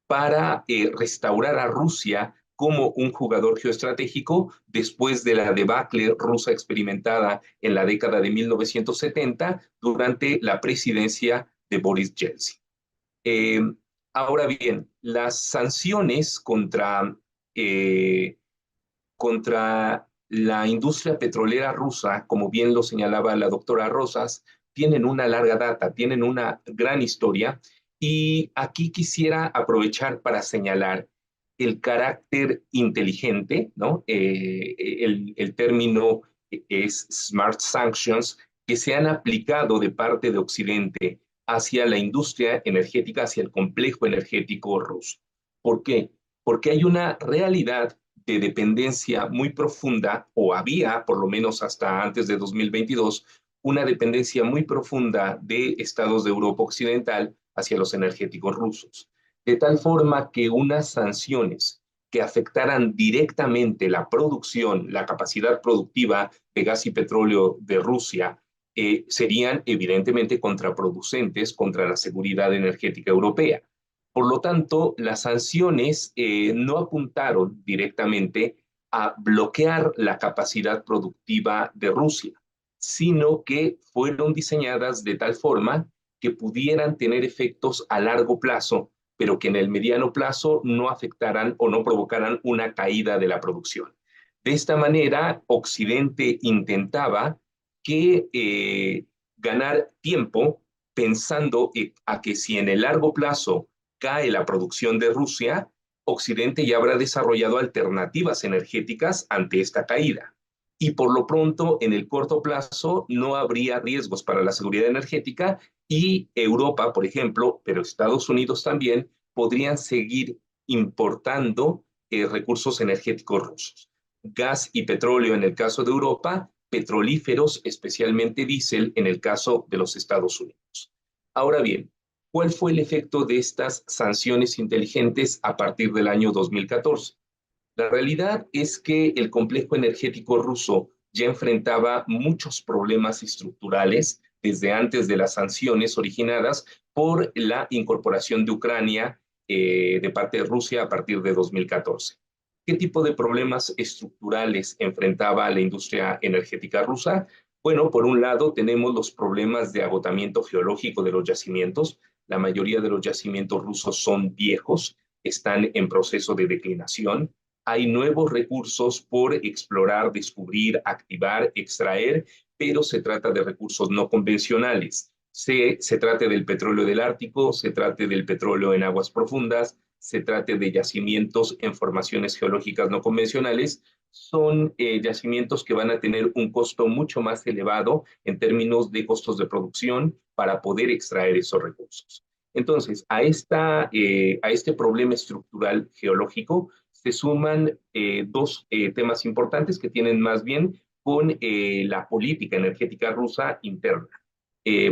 para restaurar a Rusia como un jugador geoestratégico después de la debacle rusa experimentada en la década de 1970 durante la presidencia de Boris Yeltsin. Ahora bien, las sanciones contra la industria petrolera rusa, como bien lo señalaba la doctora Rosas, tienen una larga data, tienen una gran historia, y aquí quisiera aprovechar para señalar el carácter inteligente, ¿no? El término es Smart Sanctions, que se han aplicado de parte de Occidente hacia la industria energética, hacia el complejo energético ruso. ¿Por qué? Porque hay una realidad de dependencia muy profunda, o había, por lo menos hasta antes de 2022, una dependencia muy profunda de estados de Europa Occidental hacia los energéticos rusos. De tal forma que unas sanciones que afectaran directamente la producción, la capacidad productiva de gas y petróleo de Rusia, serían evidentemente contraproducentes contra la seguridad energética europea. Por lo tanto, las sanciones no apuntaron directamente a bloquear la capacidad productiva de Rusia, sino que fueron diseñadas de tal forma que pudieran tener efectos a largo plazo, pero que en el mediano plazo no afectaran o no provocaran una caída de la producción. De esta manera, Occidente intentaba ganar tiempo pensando a que si en el largo plazo cae la producción de Rusia, Occidente ya habrá desarrollado alternativas energéticas ante esta caída. Y por lo pronto, en el corto plazo, no habría riesgos para la seguridad energética y Europa, por ejemplo, pero Estados Unidos también, podrían seguir importando recursos energéticos rusos. Gas y petróleo en el caso de Europa, petrolíferos, especialmente diésel, en el caso de los Estados Unidos. Ahora bien, ¿cuál fue el efecto de estas sanciones inteligentes a partir del año 2014? La realidad es que el complejo energético ruso ya enfrentaba muchos problemas estructurales desde antes de las sanciones originadas por la incorporación de Ucrania de parte de Rusia a partir de 2014. ¿Qué tipo de problemas estructurales enfrentaba la industria energética rusa? Bueno, por un lado tenemos los problemas de agotamiento geológico de los yacimientos. La mayoría de los yacimientos rusos son viejos, están en proceso de declinación. Hay nuevos recursos por explorar, descubrir, activar, extraer, pero se trata de recursos no convencionales. Se trate del petróleo del Ártico, se trate del petróleo en aguas profundas, se trate de yacimientos en formaciones geológicas no convencionales, son yacimientos que van a tener un costo mucho más elevado en términos de costos de producción para poder extraer esos recursos. Entonces, a este problema estructural geológico se suman dos temas importantes que tienen más bien con la política energética rusa interna.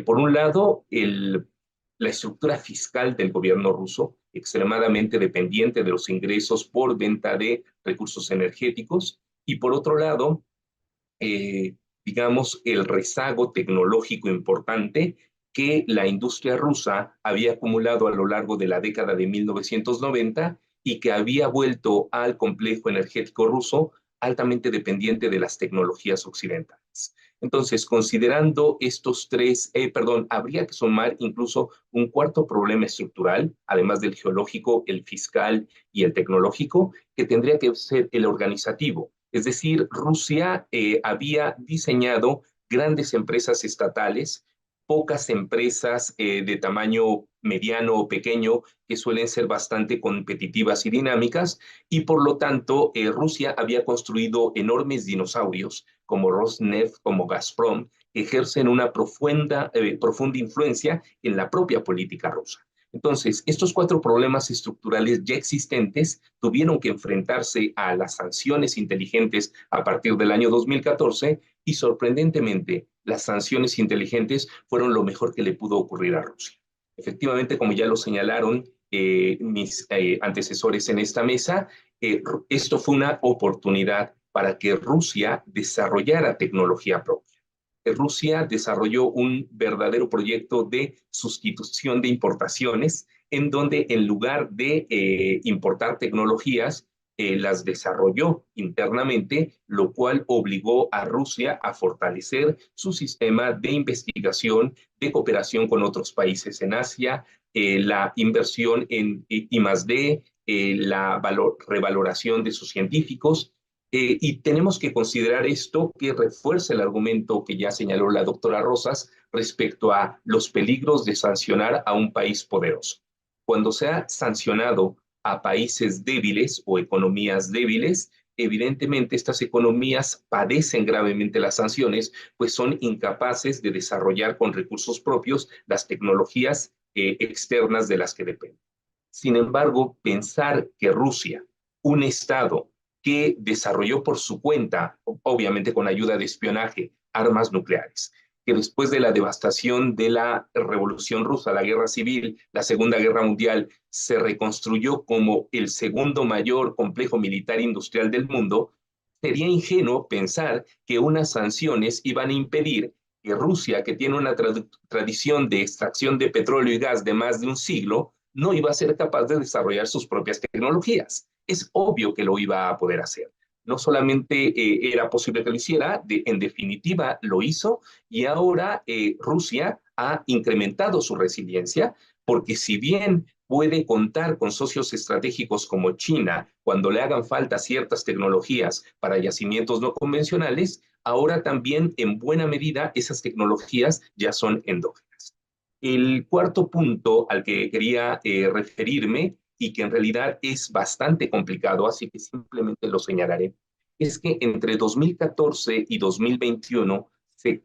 Por un lado, la estructura fiscal del gobierno ruso, extremadamente dependiente de los ingresos por venta de recursos energéticos, y por otro lado, digamos, el rezago tecnológico importante que la industria rusa había acumulado a lo largo de la década de 1990 y que había vuelto al complejo energético ruso altamente dependiente de las tecnologías occidentales. Entonces, considerando estos tres, habría que sumar incluso un cuarto problema estructural, además del geológico, el fiscal y el tecnológico, que tendría que ser el organizativo. Es decir, Rusia había diseñado grandes empresas estatales, pocas empresas de tamaño mediano o pequeño que suelen ser bastante competitivas y dinámicas, y por lo tanto Rusia había construido enormes dinosaurios como Rosneft, como Gazprom, que ejercen una profunda influencia en la propia política rusa. Entonces, estos cuatro problemas estructurales ya existentes tuvieron que enfrentarse a las sanciones inteligentes a partir del año 2014 y sorprendentemente las sanciones inteligentes fueron lo mejor que le pudo ocurrir a Rusia. Efectivamente, como ya lo señalaron mis antecesores en esta mesa, esto fue una oportunidad para que Rusia desarrollara tecnología propia. Rusia desarrolló un verdadero proyecto de sustitución de importaciones, en donde en lugar de importar tecnologías, las desarrolló internamente, lo cual obligó a Rusia a fortalecer su sistema de investigación, de cooperación con otros países en Asia, la inversión en I+D, la revaloración de sus científicos. Y tenemos que considerar esto que refuerza el argumento que ya señaló la doctora Rosas respecto a los peligros de sancionar a un país poderoso. Cuando se ha sancionado a países débiles o economías débiles. Evidentemente, estas economías padecen gravemente las sanciones, pues son incapaces de desarrollar con recursos propios las tecnologías externas de las que dependen. Sin embargo, pensar que Rusia, un Estado que desarrolló por su cuenta, obviamente con ayuda de espionaje, armas nucleares, que después de la devastación de la Revolución Rusa, la Guerra Civil, la Segunda Guerra Mundial, se reconstruyó como el segundo mayor complejo militar industrial del mundo, sería ingenuo pensar que unas sanciones iban a impedir que Rusia, que tiene una tradición de extracción de petróleo y gas de más de un siglo, no iba a ser capaz de desarrollar sus propias tecnologías. Es obvio que lo iba a poder hacer. No solamente era posible que lo hiciera, en definitiva lo hizo, y ahora Rusia ha incrementado su resiliencia, porque si bien puede contar con socios estratégicos como China cuando le hagan falta ciertas tecnologías para yacimientos no convencionales, ahora también en buena medida esas tecnologías ya son endógenas. El cuarto punto al que quería referirme, y que en realidad es bastante complicado, así que simplemente lo señalaré, es que entre 2014 y 2021 se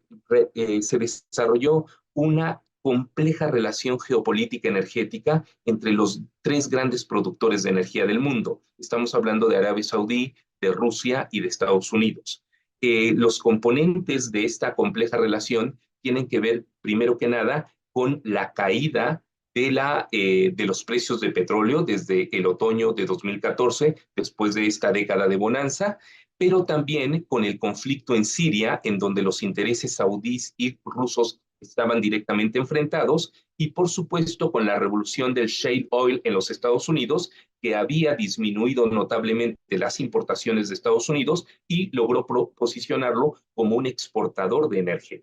desarrolló una compleja relación geopolítica energética entre los tres grandes productores de energía del mundo. Estamos hablando de Arabia Saudí, de Rusia y de Estados Unidos. Los componentes de esta compleja relación tienen que ver, primero que nada, con la caída de los precios de petróleo desde el otoño de 2014, después de esta década de bonanza, pero también con el conflicto en Siria, en donde los intereses saudíes y rusos estaban directamente enfrentados, y por supuesto con la revolución del shale oil en los Estados Unidos, que había disminuido notablemente las importaciones de Estados Unidos y logró posicionarlo como un exportador de energía.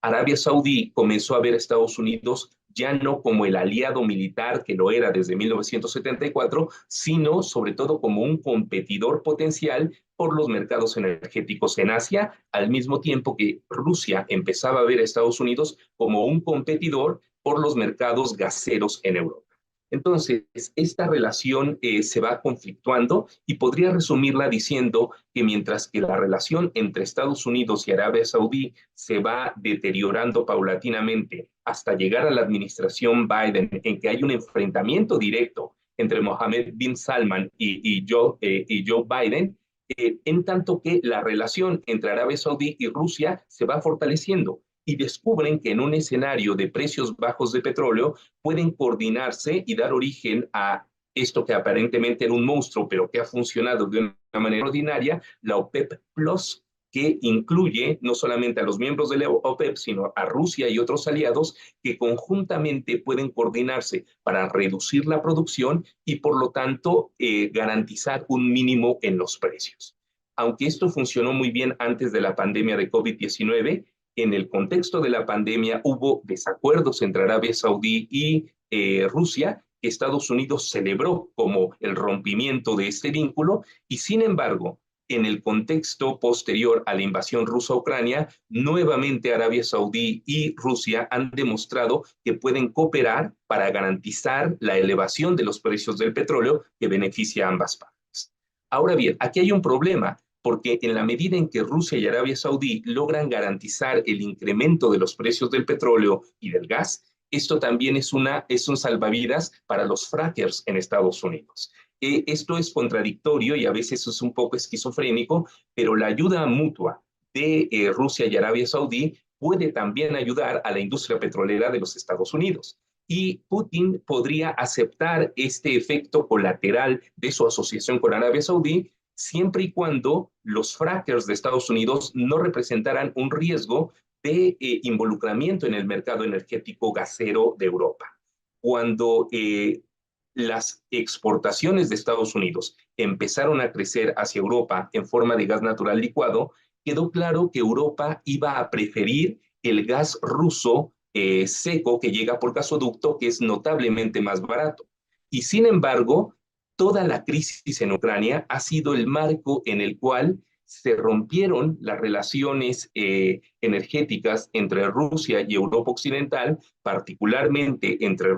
Arabia Saudí comenzó a ver a Estados Unidos ya no como el aliado militar que lo era desde 1974, sino sobre todo como un competidor potencial por los mercados energéticos en Asia, al mismo tiempo que Rusia empezaba a ver a Estados Unidos como un competidor por los mercados gaseros en Europa. Entonces, esta relación se va conflictuando y podría resumirla diciendo que mientras que la relación entre Estados Unidos y Arabia Saudí se va deteriorando paulatinamente hasta llegar a la administración Biden, en que hay un enfrentamiento directo entre Mohammed bin Salman y Joe Biden, en tanto que la relación entre Arabia Saudí y Rusia se va fortaleciendo y descubren que en un escenario de precios bajos de petróleo pueden coordinarse y dar origen a esto que aparentemente era un monstruo, pero que ha funcionado de una manera ordinaria, la OPEP Plus, que incluye no solamente a los miembros de la OPEP, sino a Rusia y otros aliados que conjuntamente pueden coordinarse para reducir la producción y, por lo tanto, garantizar un mínimo en los precios. Aunque esto funcionó muy bien antes de la pandemia de COVID-19, en el contexto de la pandemia hubo desacuerdos entre Arabia Saudí y Rusia, que Estados Unidos celebró como el rompimiento de este vínculo, y sin embargo, en el contexto posterior a la invasión rusa a Ucrania, nuevamente Arabia Saudí y Rusia han demostrado que pueden cooperar para garantizar la elevación de los precios del petróleo que beneficia a ambas partes. Ahora bien, aquí hay un problema, porque en la medida en que Rusia y Arabia Saudí logran garantizar el incremento de los precios del petróleo y del gas, esto también es un salvavidas para los frackers en Estados Unidos. Esto es contradictorio y a veces es un poco esquizofrénico, pero la ayuda mutua de Rusia y Arabia Saudí puede también ayudar a la industria petrolera de los Estados Unidos. Y Putin podría aceptar este efecto colateral de su asociación con Arabia Saudí siempre y cuando los frackers de Estados Unidos no representaran un riesgo de involucramiento en el mercado energético gasero de Europa. Cuando las exportaciones de Estados Unidos empezaron a crecer hacia Europa en forma de gas natural licuado, quedó claro que Europa iba a preferir el gas ruso seco que llega por gasoducto, que es notablemente más barato. Y sin embargo, toda la crisis en Ucrania ha sido el marco en el cual se rompieron las relaciones energéticas entre Rusia y Europa Occidental, particularmente entre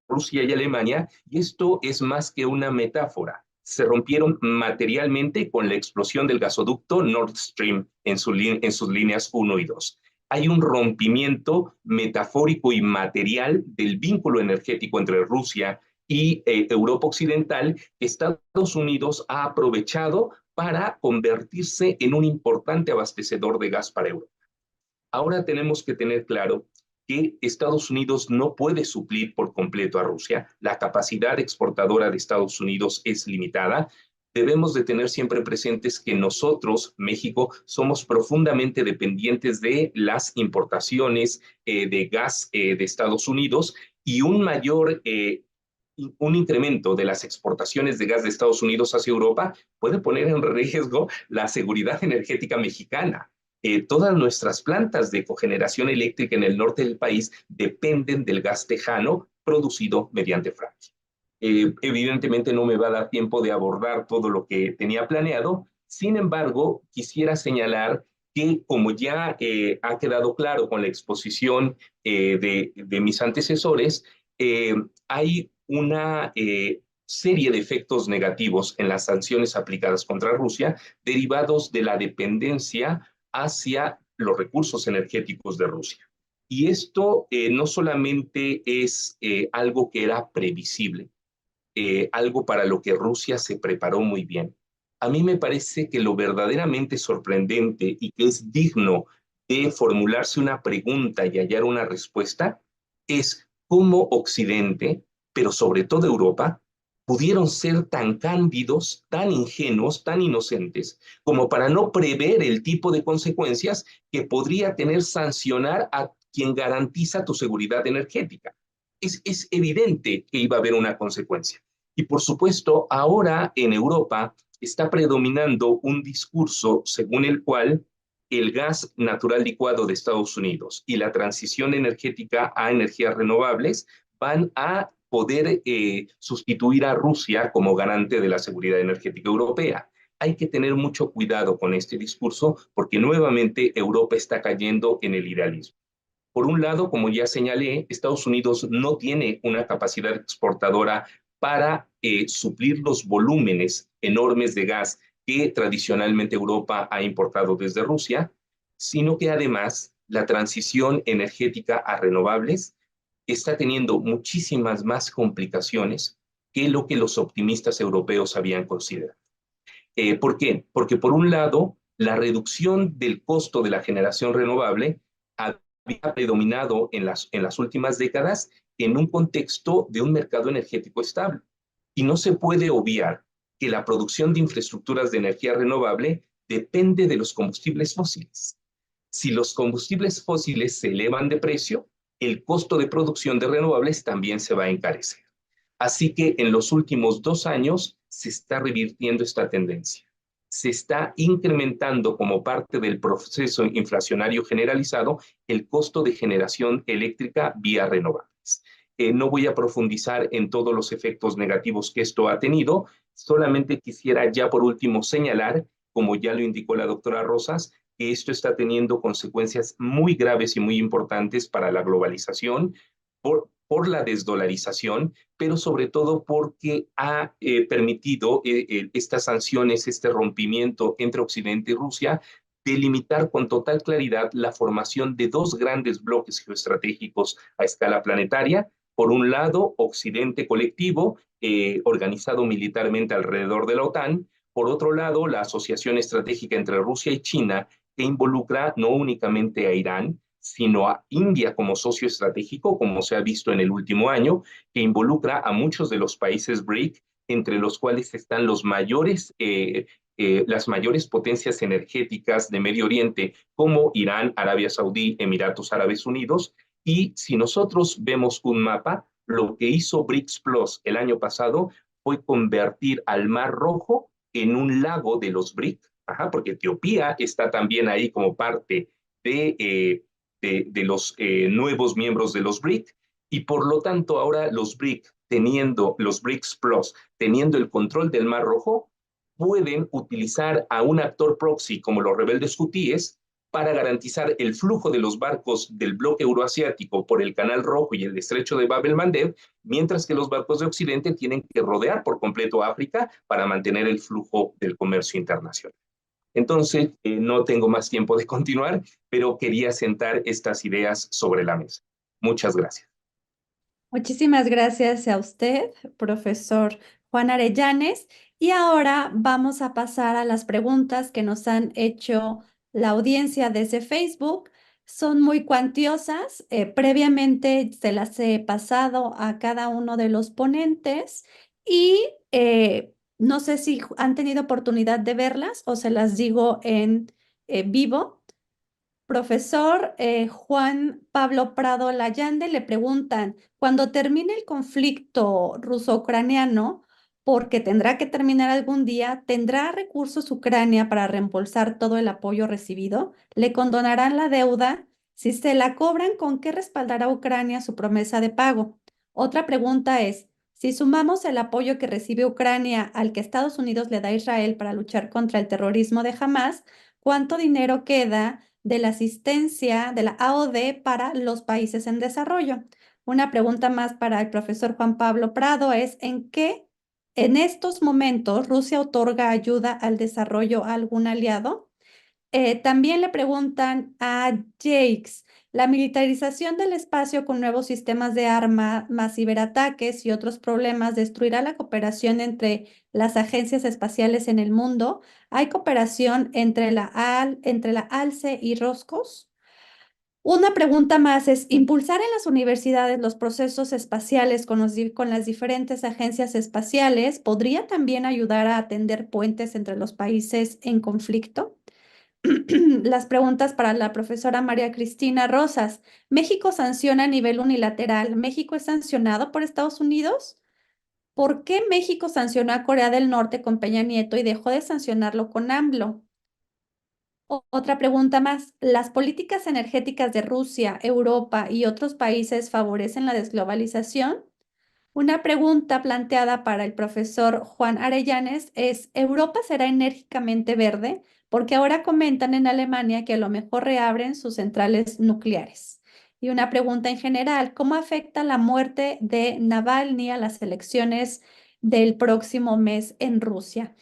Rusia y Alemania, y esto es más que una metáfora. Se rompieron materialmente con la explosión del gasoducto Nord Stream en sus líneas 1 y 2. Hay un rompimiento metafórico y material del vínculo energético entre Rusia y Europa Occidental que Estados Unidos ha aprovechado para convertirse en un importante abastecedor de gas para Europa. Ahora tenemos que tener claro que Estados Unidos no puede suplir por completo a Rusia. La capacidad exportadora de Estados Unidos es limitada. Debemos de tener siempre presentes que nosotros, México, somos profundamente dependientes de las importaciones de gas de Estados Unidos y un incremento de las exportaciones de gas de Estados Unidos hacia Europa puede poner en riesgo la seguridad energética mexicana. Todas nuestras plantas de cogeneración eléctrica en el norte del país dependen del gas tejano producido mediante fracking. Evidentemente no me va a dar tiempo de abordar todo lo que tenía planeado. Sin embargo, quisiera señalar que, como ya ha quedado claro con la exposición de mis antecesores, hay una serie de efectos negativos en las sanciones aplicadas contra Rusia derivados de la dependencia hacia los recursos energéticos de Rusia. Y esto no solamente es algo que era previsible, algo para lo que Rusia se preparó muy bien. A mí me parece que lo verdaderamente sorprendente y que es digno de formularse una pregunta y hallar una respuesta es cómo Occidente, pero sobre todo Europa, pudieron ser tan cándidos, tan ingenuos, tan inocentes, como para no prever el tipo de consecuencias que podría tener sancionar a quien garantiza tu seguridad energética. Es evidente que iba a haber una consecuencia. Y por supuesto, ahora en Europa está predominando un discurso según el cual el gas natural licuado de Estados Unidos y la transición energética a energías renovables van a poder sustituir a Rusia como garante de la seguridad energética europea. Hay que tener mucho cuidado con este discurso porque nuevamente Europa está cayendo en el idealismo. Por un lado, como ya señalé, Estados Unidos no tiene una capacidad exportadora para suplir los volúmenes enormes de gas que tradicionalmente Europa ha importado desde Rusia, sino que además la transición energética a renovables está teniendo muchísimas más complicaciones que lo que los optimistas europeos habían considerado. ¿Por qué? Porque por un lado, la reducción del costo de la generación renovable había predominado en las últimas décadas en un contexto de un mercado energético estable. Y no se puede obviar que la producción de infraestructuras de energía renovable depende de los combustibles fósiles. Si los combustibles fósiles se elevan de precio, el costo de producción de renovables también se va a encarecer. Así que en los últimos 2 años se está revirtiendo esta tendencia. Se está incrementando como parte del proceso inflacionario generalizado el costo de generación eléctrica vía renovables. No voy a profundizar en todos los efectos negativos que esto ha tenido, solamente quisiera ya por último señalar, como ya lo indicó la doctora Rosas, que esto está teniendo consecuencias muy graves y muy importantes para la globalización, por la desdolarización, pero sobre todo porque ha permitido estas sanciones, este rompimiento entre Occidente y Rusia, delimitar con total claridad la formación de 2 grandes bloques geoestratégicos a escala planetaria. Por un lado, Occidente colectivo, organizado militarmente alrededor de la OTAN. Por otro lado, la asociación estratégica entre Rusia y China, que involucra no únicamente a Irán, sino a India como socio estratégico, como se ha visto en el último año, que involucra a muchos de los países BRIC, entre los cuales están las mayores potencias energéticas de Medio Oriente, como Irán, Arabia Saudí, Emiratos Árabes Unidos. Y si nosotros vemos un mapa, lo que hizo BRICS Plus el año pasado fue convertir al Mar Rojo en un lago de los BRIC, porque Etiopía está también ahí como parte de los nuevos miembros de los BRIC, y por lo tanto ahora los BRICS Plus, teniendo el control del Mar Rojo, pueden utilizar a un actor proxy como los rebeldes hutíes para garantizar el flujo de los barcos del bloque euroasiático por el Canal Rojo y el estrecho de Bab el-Mandeb, mientras que los barcos de Occidente tienen que rodear por completo África para mantener el flujo del comercio internacional. Entonces, no tengo más tiempo de continuar, pero quería sentar estas ideas sobre la mesa. Muchas gracias. Muchísimas gracias a usted, profesor Juan Arellanes. Y ahora vamos a pasar a las preguntas que nos han hecho la audiencia desde Facebook. Son muy cuantiosas. Previamente se las he pasado a cada uno de los ponentes y no sé si han tenido oportunidad de verlas o se las digo en vivo. Profesor Juan Pablo Prado Layande le preguntan, cuando termine el conflicto ruso-ucraniano, porque tendrá que terminar algún día, ¿tendrá recursos Ucrania para reembolsar todo el apoyo recibido? ¿Le condonarán la deuda? Si se la cobran, ¿con qué respaldará Ucrania su promesa de pago? Otra pregunta es, si sumamos el apoyo que recibe Ucrania al que Estados Unidos le da a Israel para luchar contra el terrorismo de Hamás, ¿cuánto dinero queda de la asistencia de la AOD para los países en desarrollo? Una pregunta más para el profesor Juan Pablo Prado es, ¿en qué en estos momentos Rusia otorga ayuda al desarrollo a algún aliado? También le preguntan a Jakes, la militarización del espacio con nuevos sistemas de arma, más ciberataques y otros problemas destruirá la cooperación entre las agencias espaciales en el mundo. ¿Hay cooperación entre la ALCE y Roscos? Una pregunta más es, ¿impulsar en las universidades los procesos espaciales con las diferentes agencias espaciales podría también ayudar a atender puentes entre los países en conflicto? Las preguntas para la profesora María Cristina Rosas. ¿México sanciona a nivel unilateral? ¿México es sancionado por Estados Unidos? ¿Por qué México sancionó a Corea del Norte con Peña Nieto y dejó de sancionarlo con AMLO? Otra pregunta más. ¿Las políticas energéticas de Rusia, Europa y otros países favorecen la desglobalización? Una pregunta planteada para el profesor Juan Arellanes es, ¿Europa será enérgicamente verde? Porque ahora comentan en Alemania que a lo mejor reabren sus centrales nucleares. Y una pregunta en general, ¿cómo afecta la muerte de Navalny a las elecciones del próximo mes en Rusia?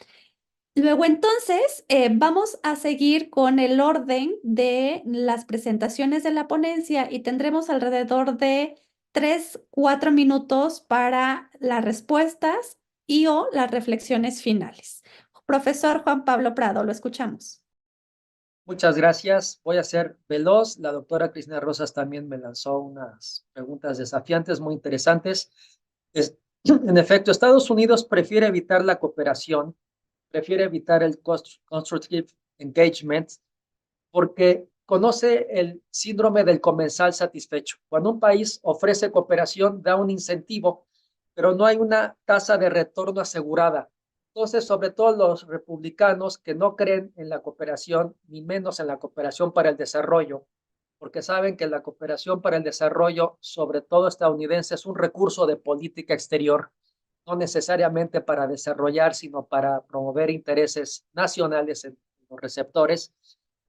Luego entonces vamos a seguir con el orden de las presentaciones de la ponencia y tendremos alrededor de 3, 4 minutos para las respuestas y o las reflexiones finales. Profesor Juan Pablo Prado, lo escuchamos. Muchas gracias. Voy a ser veloz. La doctora Cristina Rosas también me lanzó unas preguntas desafiantes muy interesantes. En efecto, Estados Unidos prefiere evitar la cooperación, prefiere evitar el constructive engagement, porque conoce el síndrome del comensal satisfecho. Cuando un país ofrece cooperación, da un incentivo, pero no hay una tasa de retorno asegurada. Entonces, sobre todo los republicanos que no creen en la cooperación, ni menos en la cooperación para el desarrollo, porque saben que la cooperación para el desarrollo, sobre todo estadounidense, es un recurso de política exterior, no necesariamente para desarrollar, sino para promover intereses nacionales en los receptores.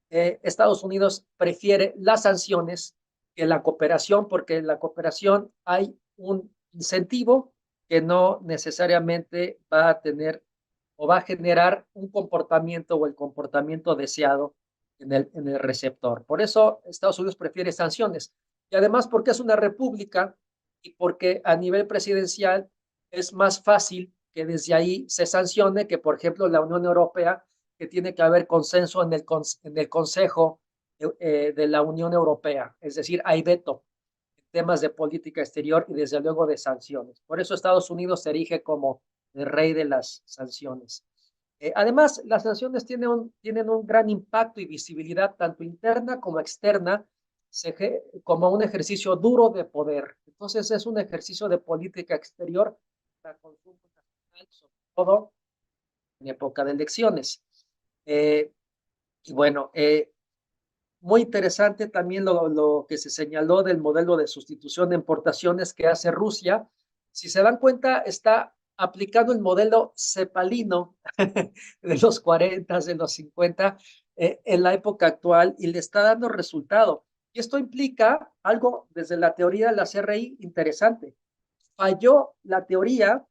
Estados Unidos prefiere las sanciones que la cooperación, porque en la cooperación hay un incentivo que no necesariamente va a tener o va a generar un comportamiento o el comportamiento deseado en el receptor. Por eso Estados Unidos prefiere sanciones. Y además porque es una república y porque a nivel presidencial es más fácil que desde ahí se sancione que, por ejemplo, la Unión Europea, que tiene que haber consenso en el Consejo de la Unión Europea. Es decir, hay veto en temas de política exterior y desde luego de sanciones. Por eso Estados Unidos se erige como el rey de las sanciones. Además, las sanciones tienen un gran impacto y visibilidad tanto interna como externa, como un ejercicio duro de poder. Entonces, es un ejercicio de política exterior para consumo nacional, sobre todo en época de elecciones. Y bueno, muy interesante también lo que se señaló del modelo de sustitución de importaciones que hace Rusia. Si se dan cuenta, está aplicando el modelo cepalino de los 40, de los 50, en la época actual y le está dando resultado. Y esto implica algo desde la teoría de la CRI interesante. Falló la teoría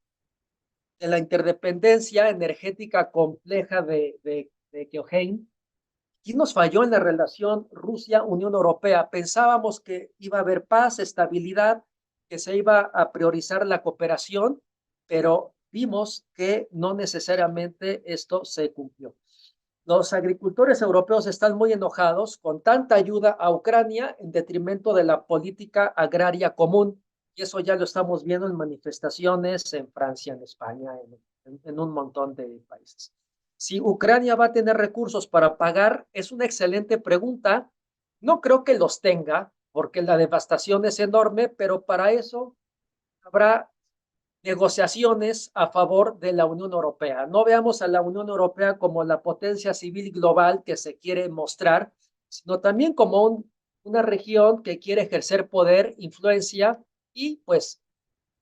de la interdependencia energética compleja de Keohane y nos falló en la relación Rusia-Unión Europea. Pensábamos que iba a haber paz, estabilidad, que se iba a priorizar la cooperación, pero vimos que no necesariamente esto se cumplió. Los agricultores europeos están muy enojados con tanta ayuda a Ucrania en detrimento de la política agraria común. Y eso ya lo estamos viendo en manifestaciones en Francia, en España, en un montón de países. Si Ucrania va a tener recursos para pagar, es una excelente pregunta. No creo que los tenga, porque la devastación es enorme, pero para eso habrá negociaciones a favor de la Unión Europea. No veamos a la Unión Europea como la potencia civil global que se quiere mostrar, sino también como una región que quiere ejercer poder, influencia, y pues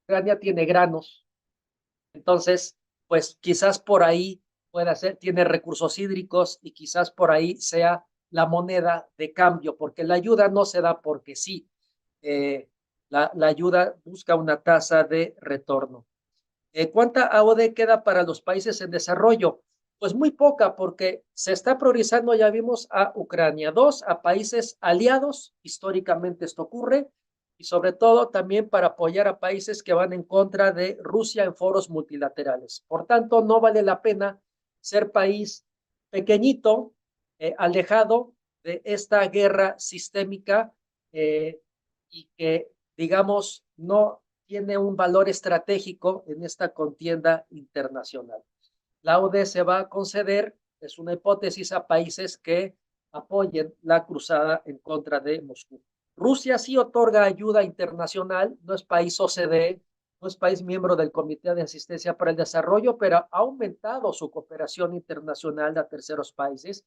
Ucrania tiene granos. Entonces, pues quizás por ahí pueda ser, tiene recursos hídricos y quizás por ahí sea la moneda de cambio, porque la ayuda no se da porque sí. La ayuda busca una tasa de retorno. ¿Cuánta AOD queda para los países en desarrollo? Pues muy poca, porque se está priorizando, ya vimos, a Ucrania. 2, a países aliados, históricamente esto ocurre, y sobre todo también para apoyar a países que van en contra de Rusia en foros multilaterales. Por tanto, no vale la pena ser país pequeñito, alejado de esta guerra sistémica y que, digamos, no tiene un valor estratégico en esta contienda internacional. La ODE se va a conceder, es una hipótesis, a países que apoyen la cruzada en contra de Moscú. Rusia sí otorga ayuda internacional, no es país OCDE, no es país miembro del Comité de Asistencia para el Desarrollo, pero ha aumentado su cooperación internacional a terceros países.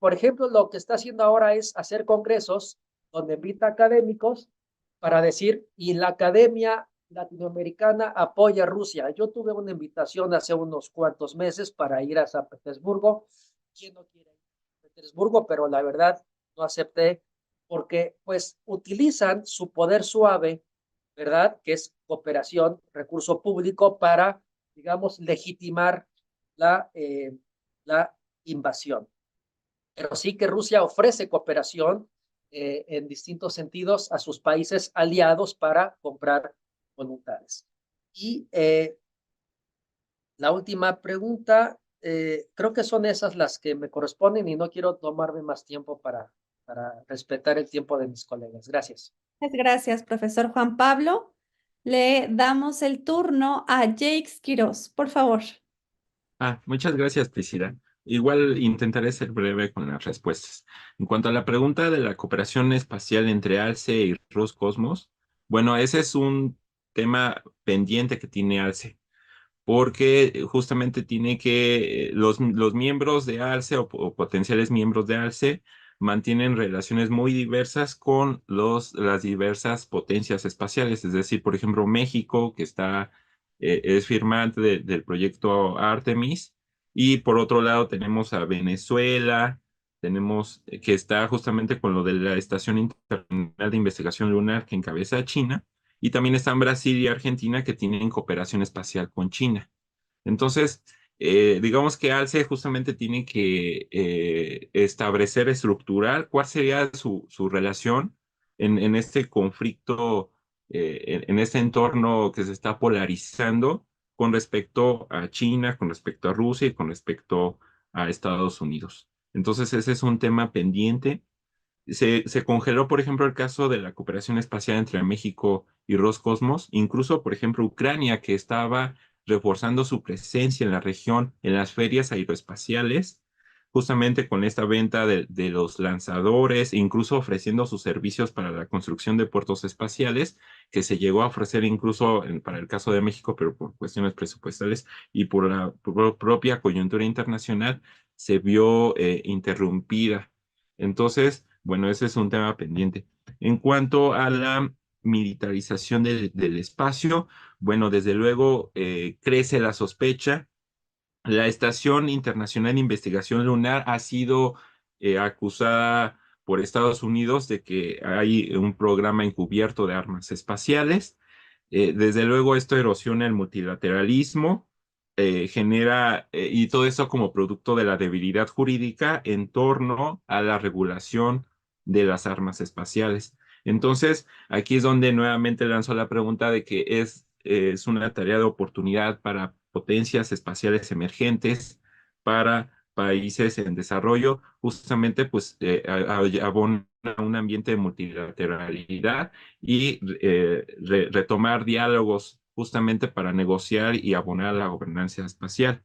Por ejemplo, lo que está haciendo ahora es hacer congresos donde invita a académicos para decir, y la academia latinoamericana apoya a Rusia. Yo tuve una invitación hace unos cuantos meses para ir a San Petersburgo. ¿Quién no quiere ir a San Petersburgo? Pero la verdad no acepté porque pues utilizan su poder suave, ¿verdad? Que es cooperación, recurso público para, digamos, legitimar la invasión. Pero sí que Rusia ofrece cooperación en distintos sentidos a sus países aliados para comprar voluntades. Y la última pregunta, creo que son esas las que me corresponden y no quiero tomarme más tiempo para respetar el tiempo de mis colegas. Gracias. Muchas gracias, profesor Juan Pablo. Le damos el turno a Jakes Quiroz, por favor. Muchas gracias, Priscila. Igual intentaré ser breve con las respuestas. En cuanto a la pregunta de la cooperación espacial entre ALCE y Roscosmos, bueno, ese es un tema pendiente que tiene ALCE, porque justamente tiene que los miembros de ALCE o potenciales miembros de ALCE mantienen relaciones muy diversas con las diversas potencias espaciales, es decir, por ejemplo, México, que es firmante del proyecto Artemis, y por otro lado tenemos a Venezuela, tenemos que está justamente con lo de la Estación Internacional de Investigación Lunar que encabeza China, y también están Brasil y Argentina que tienen cooperación espacial con China. Entonces, digamos que ALCE justamente tiene que establecer, estructurar cuál sería su relación en este conflicto, en este entorno que se está polarizando con respecto a China, con respecto a Rusia y con respecto a Estados Unidos. Entonces, ese es un tema pendiente. Se congeló, por ejemplo, el caso de la cooperación espacial entre México y Roscosmos. Incluso, por ejemplo, Ucrania, que estaba reforzando su presencia en la región, en las ferias aeroespaciales, justamente con esta venta de los lanzadores, incluso ofreciendo sus servicios para la construcción de puertos espaciales, que se llegó a ofrecer incluso para el caso de México, pero por cuestiones presupuestales y por la propia coyuntura internacional, se vio interrumpida. Entonces, bueno, ese es un tema pendiente. En cuanto a la militarización del espacio. Bueno, desde luego crece la sospecha. La Estación Internacional de Investigación Lunar ha sido acusada por Estados Unidos de que hay un programa encubierto de armas espaciales. Desde luego esto erosiona el multilateralismo, genera, y todo eso como producto de la debilidad jurídica en torno a la regulación de las armas espaciales. Entonces, aquí es donde nuevamente lanzo la pregunta de que es una tarea de oportunidad para potencias espaciales emergentes, para países en desarrollo, justamente pues abona un ambiente de multilateralidad y retomar diálogos justamente para negociar y abonar la gobernanza espacial.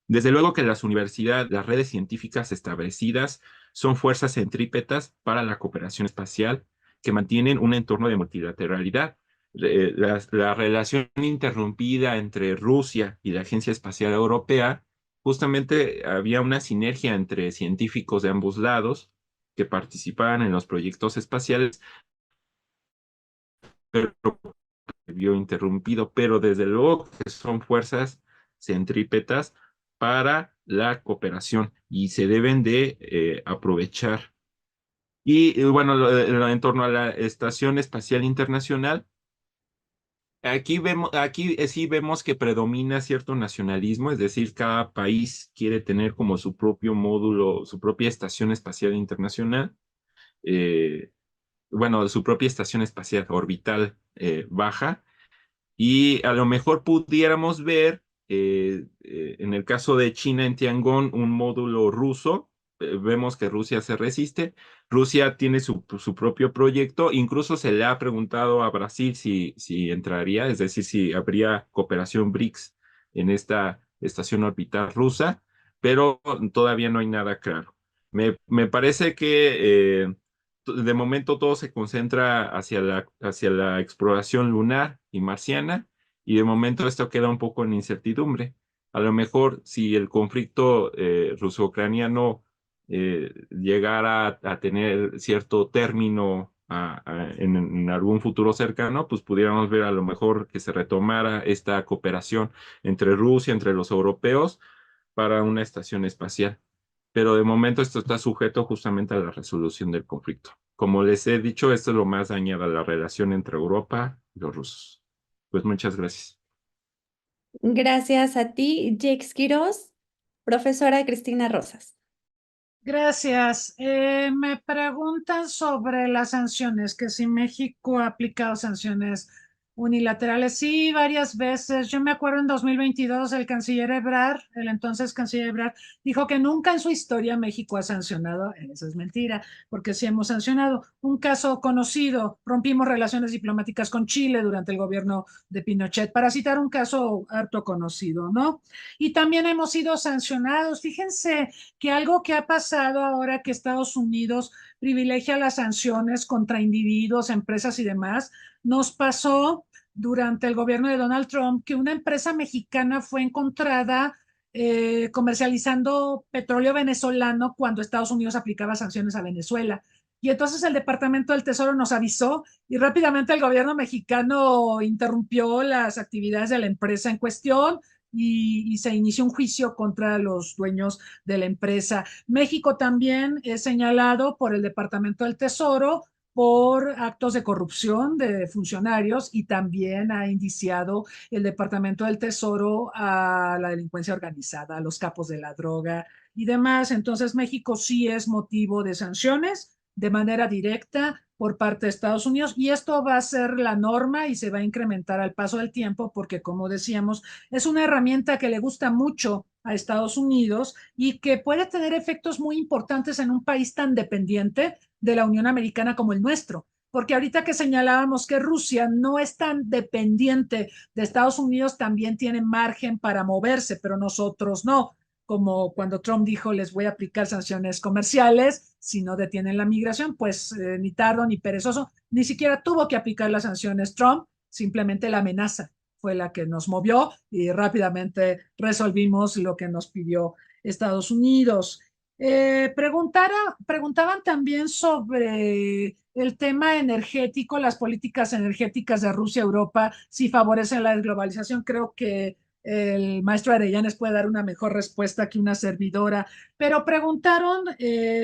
Desde luego que las universidades, las redes científicas establecidas son fuerzas centrípetas para la cooperación espacial que mantienen un entorno de multilateralidad. La relación interrumpida entre Rusia y la Agencia Espacial Europea, justamente había una sinergia entre científicos de ambos lados que participaban en los proyectos espaciales, pero se vio interrumpido, pero desde luego que son fuerzas centrípetas para la cooperación y se deben de aprovechar. Y bueno, en torno a la Estación Espacial Internacional, aquí sí vemos que predomina cierto nacionalismo, es decir, cada país quiere tener como su propio módulo, su propia Estación Espacial Internacional. eh, bueno, su propia estación espacial orbital baja, y a lo mejor pudiéramos ver en el caso de China en Tiangong un módulo ruso. Vemos que Rusia se resiste. Rusia tiene su propio proyecto. Incluso se le ha preguntado a Brasil si entraría, es decir, si habría cooperación BRICS en esta estación orbital rusa, pero todavía no hay nada claro. Me parece que de momento todo se concentra hacia la exploración lunar y marciana, y de momento esto queda un poco en incertidumbre. A lo mejor si el conflicto ruso-ucraniano llegara a tener cierto término en algún futuro cercano, pues pudiéramos ver a lo mejor que se retomara esta cooperación entre Rusia, entre los europeos, para una estación espacial. Pero de momento esto está sujeto justamente a la resolución del conflicto. Como les he dicho, esto es lo más dañado a la relación entre Europa y los rusos. Pues muchas gracias. Gracias a ti, Jake Quiroz. Profesora Cristina Rosas. Gracias. Me preguntan sobre las sanciones, que si México ha aplicado sanciones unilaterales. Sí, varias veces. Yo me acuerdo en 2022 el canciller Ebrard, el entonces canciller Ebrard, dijo que nunca en su historia México ha sancionado. Eso es mentira, porque sí hemos sancionado. Un caso conocido, rompimos relaciones diplomáticas con Chile durante el gobierno de Pinochet, para citar un caso harto conocido, ¿no? Y también hemos sido sancionados. Fíjense que algo que ha pasado ahora que Estados Unidos privilegia las sanciones contra individuos, empresas y demás, nos pasó durante el gobierno de Donald Trump que una empresa mexicana fue encontrada comercializando petróleo venezolano cuando Estados Unidos aplicaba sanciones a Venezuela. Y entonces el Departamento del Tesoro nos avisó y rápidamente el gobierno mexicano interrumpió las actividades de la empresa en cuestión y se inició un juicio contra los dueños de la empresa. México también es señalado por el Departamento del Tesoro por actos de corrupción de funcionarios y también ha indiciado el Departamento del Tesoro a la delincuencia organizada, a los capos de la droga y demás. Entonces México sí es motivo de sanciones de manera directa por parte de Estados Unidos y esto va a ser la norma y se va a incrementar al paso del tiempo porque, como decíamos, es una herramienta que le gusta mucho a Estados Unidos y que puede tener efectos muy importantes en un país tan dependiente de la Unión Americana como el nuestro. Porque ahorita que señalábamos que Rusia no es tan dependiente de Estados Unidos, también tiene margen para moverse, pero nosotros no. Como cuando Trump dijo, les voy a aplicar sanciones comerciales si no detienen la migración, pues ni tardo ni perezoso, ni siquiera tuvo que aplicar las sanciones Trump, simplemente la amenaza fue la que nos movió y rápidamente resolvimos lo que nos pidió Estados Unidos. Preguntaban también sobre el tema energético, las políticas energéticas de Rusia, Europa, si favorecen la desglobalización. Creo que el maestro Arellanes puede dar una mejor respuesta que una servidora, pero preguntaron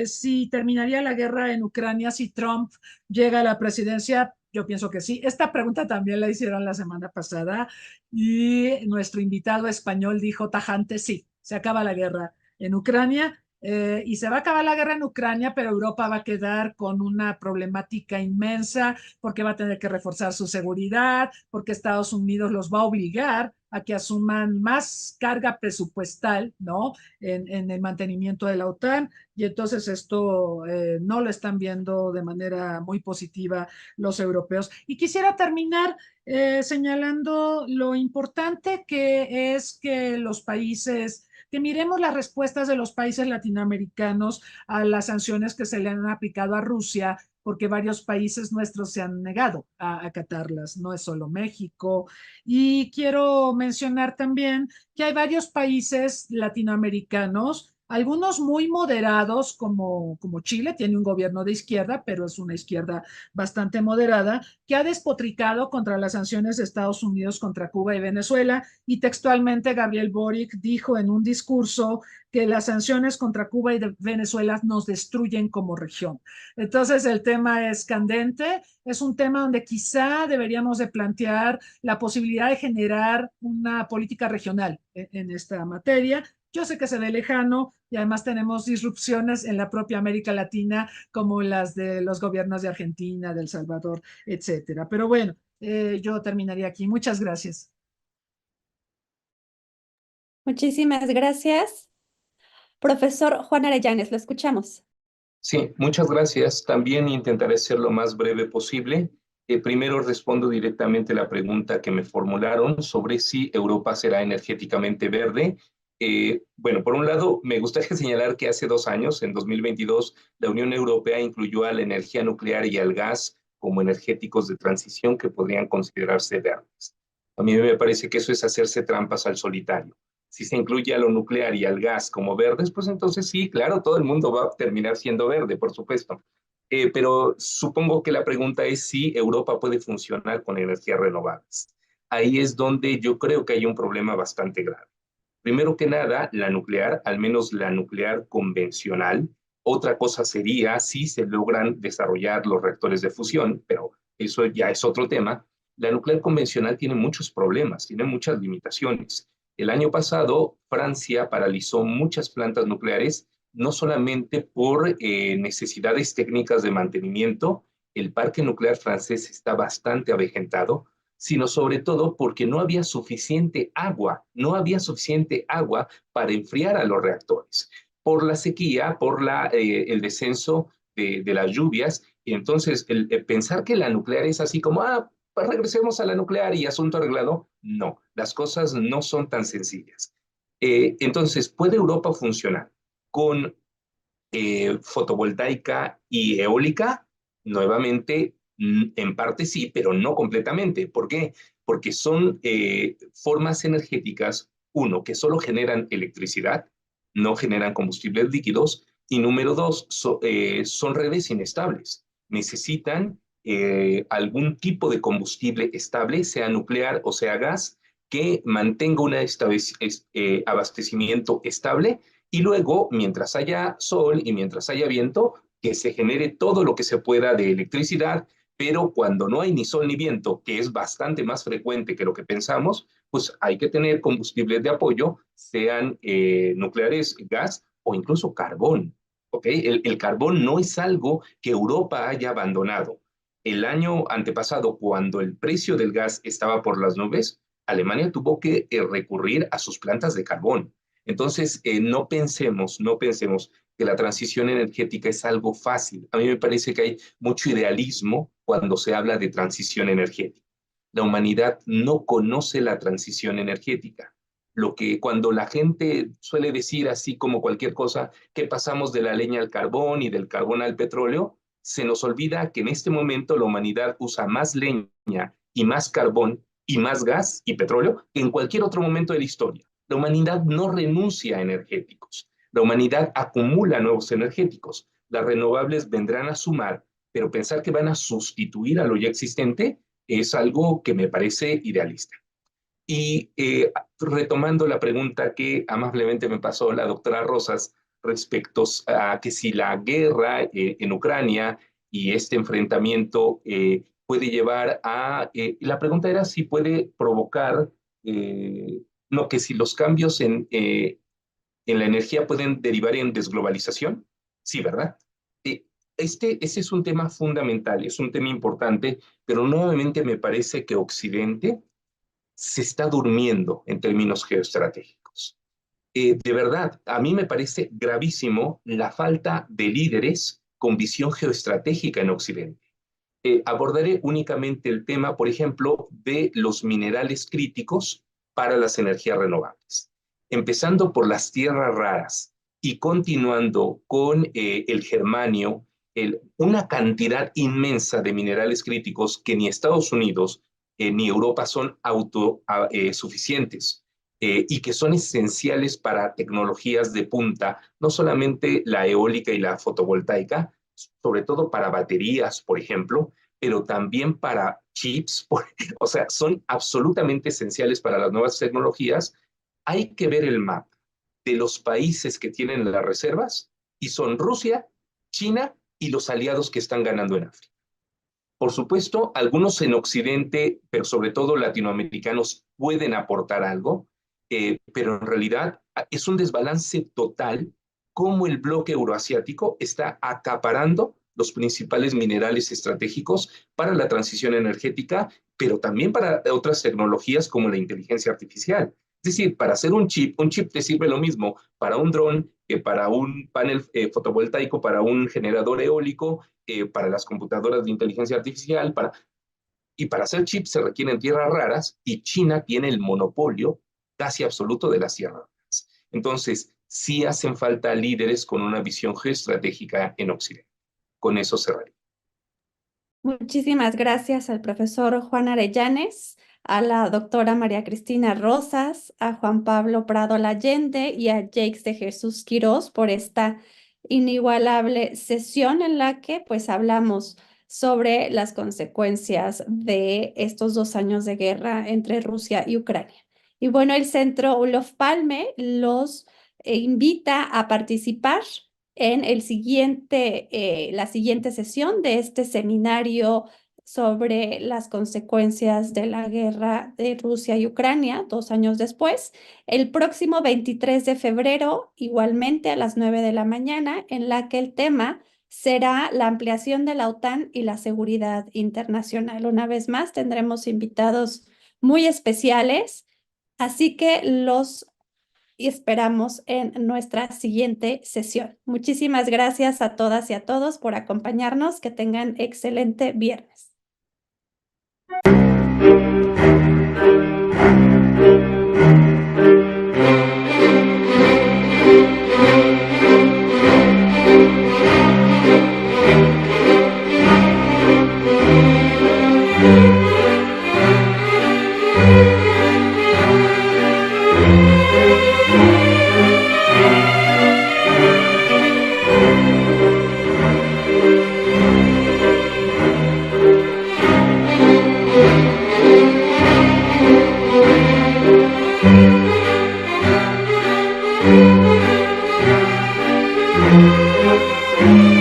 si terminaría la guerra en Ucrania si Trump llega a la presidencia. Yo pienso que sí. Esta pregunta también la hicieron la semana pasada y nuestro invitado español dijo tajante, sí, se acaba la guerra en Ucrania. Y se va a acabar la guerra en Ucrania, pero Europa va a quedar con una problemática inmensa porque va a tener que reforzar su seguridad, porque Estados Unidos los va a obligar a que asuman más carga presupuestal, ¿no? En el mantenimiento de la OTAN, y entonces esto no lo están viendo de manera muy positiva los europeos. Y quisiera terminar señalando lo importante que es que los países, que miremos las respuestas de los países latinoamericanos a las sanciones que se le han aplicado a Rusia, porque varios países nuestros se han negado a acatarlas, no es solo México. Y quiero mencionar también que hay varios países latinoamericanos, algunos muy moderados, como Chile, tiene un gobierno de izquierda, pero es una izquierda bastante moderada, que ha despotricado contra las sanciones de Estados Unidos contra Cuba y Venezuela, y textualmente Gabriel Boric dijo en un discurso que las sanciones contra Cuba y Venezuela nos destruyen como región. Entonces el tema es candente, es un tema donde quizá deberíamos de plantear la posibilidad de generar una política regional en esta materia. Yo sé que se ve lejano y además tenemos disrupciones en la propia América Latina como las de los gobiernos de Argentina, de El Salvador, etcétera. Pero bueno, yo terminaría aquí. Muchas gracias. Muchísimas gracias. Profesor Juan Arellanes, lo escuchamos. Sí, muchas gracias. También intentaré ser lo más breve posible. Primero respondo directamente la pregunta que me formularon sobre si Europa será energéticamente verde. Bueno, por un lado, me gustaría señalar que hace 2 años, en 2022, la Unión Europea incluyó a la energía nuclear y al gas como energéticos de transición que podrían considerarse verdes. A mí me parece que eso es hacerse trampas al solitario. Si se incluye a lo nuclear y al gas como verdes, pues entonces sí, claro, todo el mundo va a terminar siendo verde, por supuesto. Pero supongo que la pregunta es si Europa puede funcionar con energías renovables. Ahí es donde yo creo que hay un problema bastante grave. Primero que nada, la nuclear, al menos la nuclear convencional. Otra cosa sería si se logran desarrollar los reactores de fusión, pero eso ya es otro tema. La nuclear convencional tiene muchos problemas, tiene muchas limitaciones. El año pasado, Francia paralizó muchas plantas nucleares, no solamente por necesidades técnicas de mantenimiento. El parque nuclear francés está bastante avejentado, sino sobre todo porque no había suficiente agua para enfriar a los reactores, por la sequía, por el descenso de las lluvias. Y entonces, el pensar que la nuclear es así como, pues regresemos a la nuclear y asunto arreglado, no, las cosas no son tan sencillas. Entonces, ¿puede Europa funcionar con fotovoltaica y eólica? Nuevamente, en parte sí, pero no completamente. ¿Por qué? Porque son formas energéticas, uno, que solo generan electricidad, no generan combustibles líquidos, y número dos, son redes inestables. Necesitan algún tipo de combustible estable, sea nuclear o sea gas, que mantenga un abastecimiento estable, y luego, mientras haya sol y mientras haya viento, que se genere todo lo que se pueda de electricidad. Pero cuando no hay ni sol ni viento, que es bastante más frecuente que lo que pensamos, pues hay que tener combustibles de apoyo, sean nucleares, gas o incluso carbón. ¿Okay? El carbón no es algo que Europa haya abandonado. El año antepasado, cuando el precio del gas estaba por las nubes, Alemania tuvo que recurrir a sus plantas de carbón. Entonces, no pensemos que la transición energética es algo fácil. A mí me parece que hay mucho idealismo cuando se habla de transición energética. La humanidad no conoce la transición energética. Cuando la gente suele decir así como cualquier cosa, que pasamos de la leña al carbón y del carbón al petróleo, se nos olvida que en este momento la humanidad usa más leña y más carbón y más gas y petróleo que en cualquier otro momento de la historia. La humanidad no renuncia a energéticos. La humanidad acumula nuevos energéticos. Las renovables vendrán a sumar, pero pensar que van a sustituir a lo ya existente es algo que me parece idealista. Y retomando la pregunta que amablemente me pasó la doctora Rosas respecto a que si la guerra en Ucrania y este enfrentamiento puede llevar a... la pregunta era si puede provocar... no, que si los cambios en la energía pueden derivar en desglobalización. Sí, ¿verdad? Ese es un tema fundamental, es un tema importante, pero nuevamente me parece que Occidente se está durmiendo en términos geoestratégicos. De verdad, a mí me parece gravísimo la falta de líderes con visión geoestratégica en Occidente. Abordaré únicamente el tema, por ejemplo, de los minerales críticos para las energías renovables, empezando por las tierras raras y continuando con el germanio, una cantidad inmensa de minerales críticos que ni Estados Unidos ni Europa son autosuficientes y que son esenciales para tecnologías de punta, no solamente la eólica y la fotovoltaica, sobre todo para baterías, por ejemplo, pero también para chips, o sea, son absolutamente esenciales para las nuevas tecnologías. Hay que ver el mapa de los países que tienen las reservas y son Rusia, China y los aliados que están ganando en África. Por supuesto, algunos en Occidente, pero sobre todo latinoamericanos, pueden aportar algo, pero en realidad es un desbalance total cómo el bloque euroasiático está acaparando los principales minerales estratégicos para la transición energética, pero también para otras tecnologías como la inteligencia artificial. Es decir, para hacer un chip te sirve lo mismo para un dron que para un panel fotovoltaico, para un generador eólico, para las computadoras de inteligencia artificial, y para hacer chips se requieren tierras raras y China tiene el monopolio casi absoluto de las tierras raras. Entonces, sí hacen falta líderes con una visión geoestratégica en Occidente. Con eso cerraré. Muchísimas gracias al profesor Juan Arellanes, a la doctora María Cristina Rosas, a Juan Pablo Prado Lallende y a Jakes de Jesús Quirós por esta inigualable sesión en la que pues hablamos sobre las consecuencias de estos 2 años de guerra entre Rusia y Ucrania. Y bueno, el Centro Olof Palme los invita a participar en la siguiente sesión de este seminario sobre las consecuencias de la guerra de Rusia y Ucrania 2 años después, el próximo 23 de febrero, igualmente a las 9 de la mañana, en la que el tema será la ampliación de la OTAN y la seguridad internacional. Una vez más, tendremos invitados muy especiales, así que los esperamos en nuestra siguiente sesión. Muchísimas gracias a todas y a todos por acompañarnos. Que tengan excelente viernes. Thank you.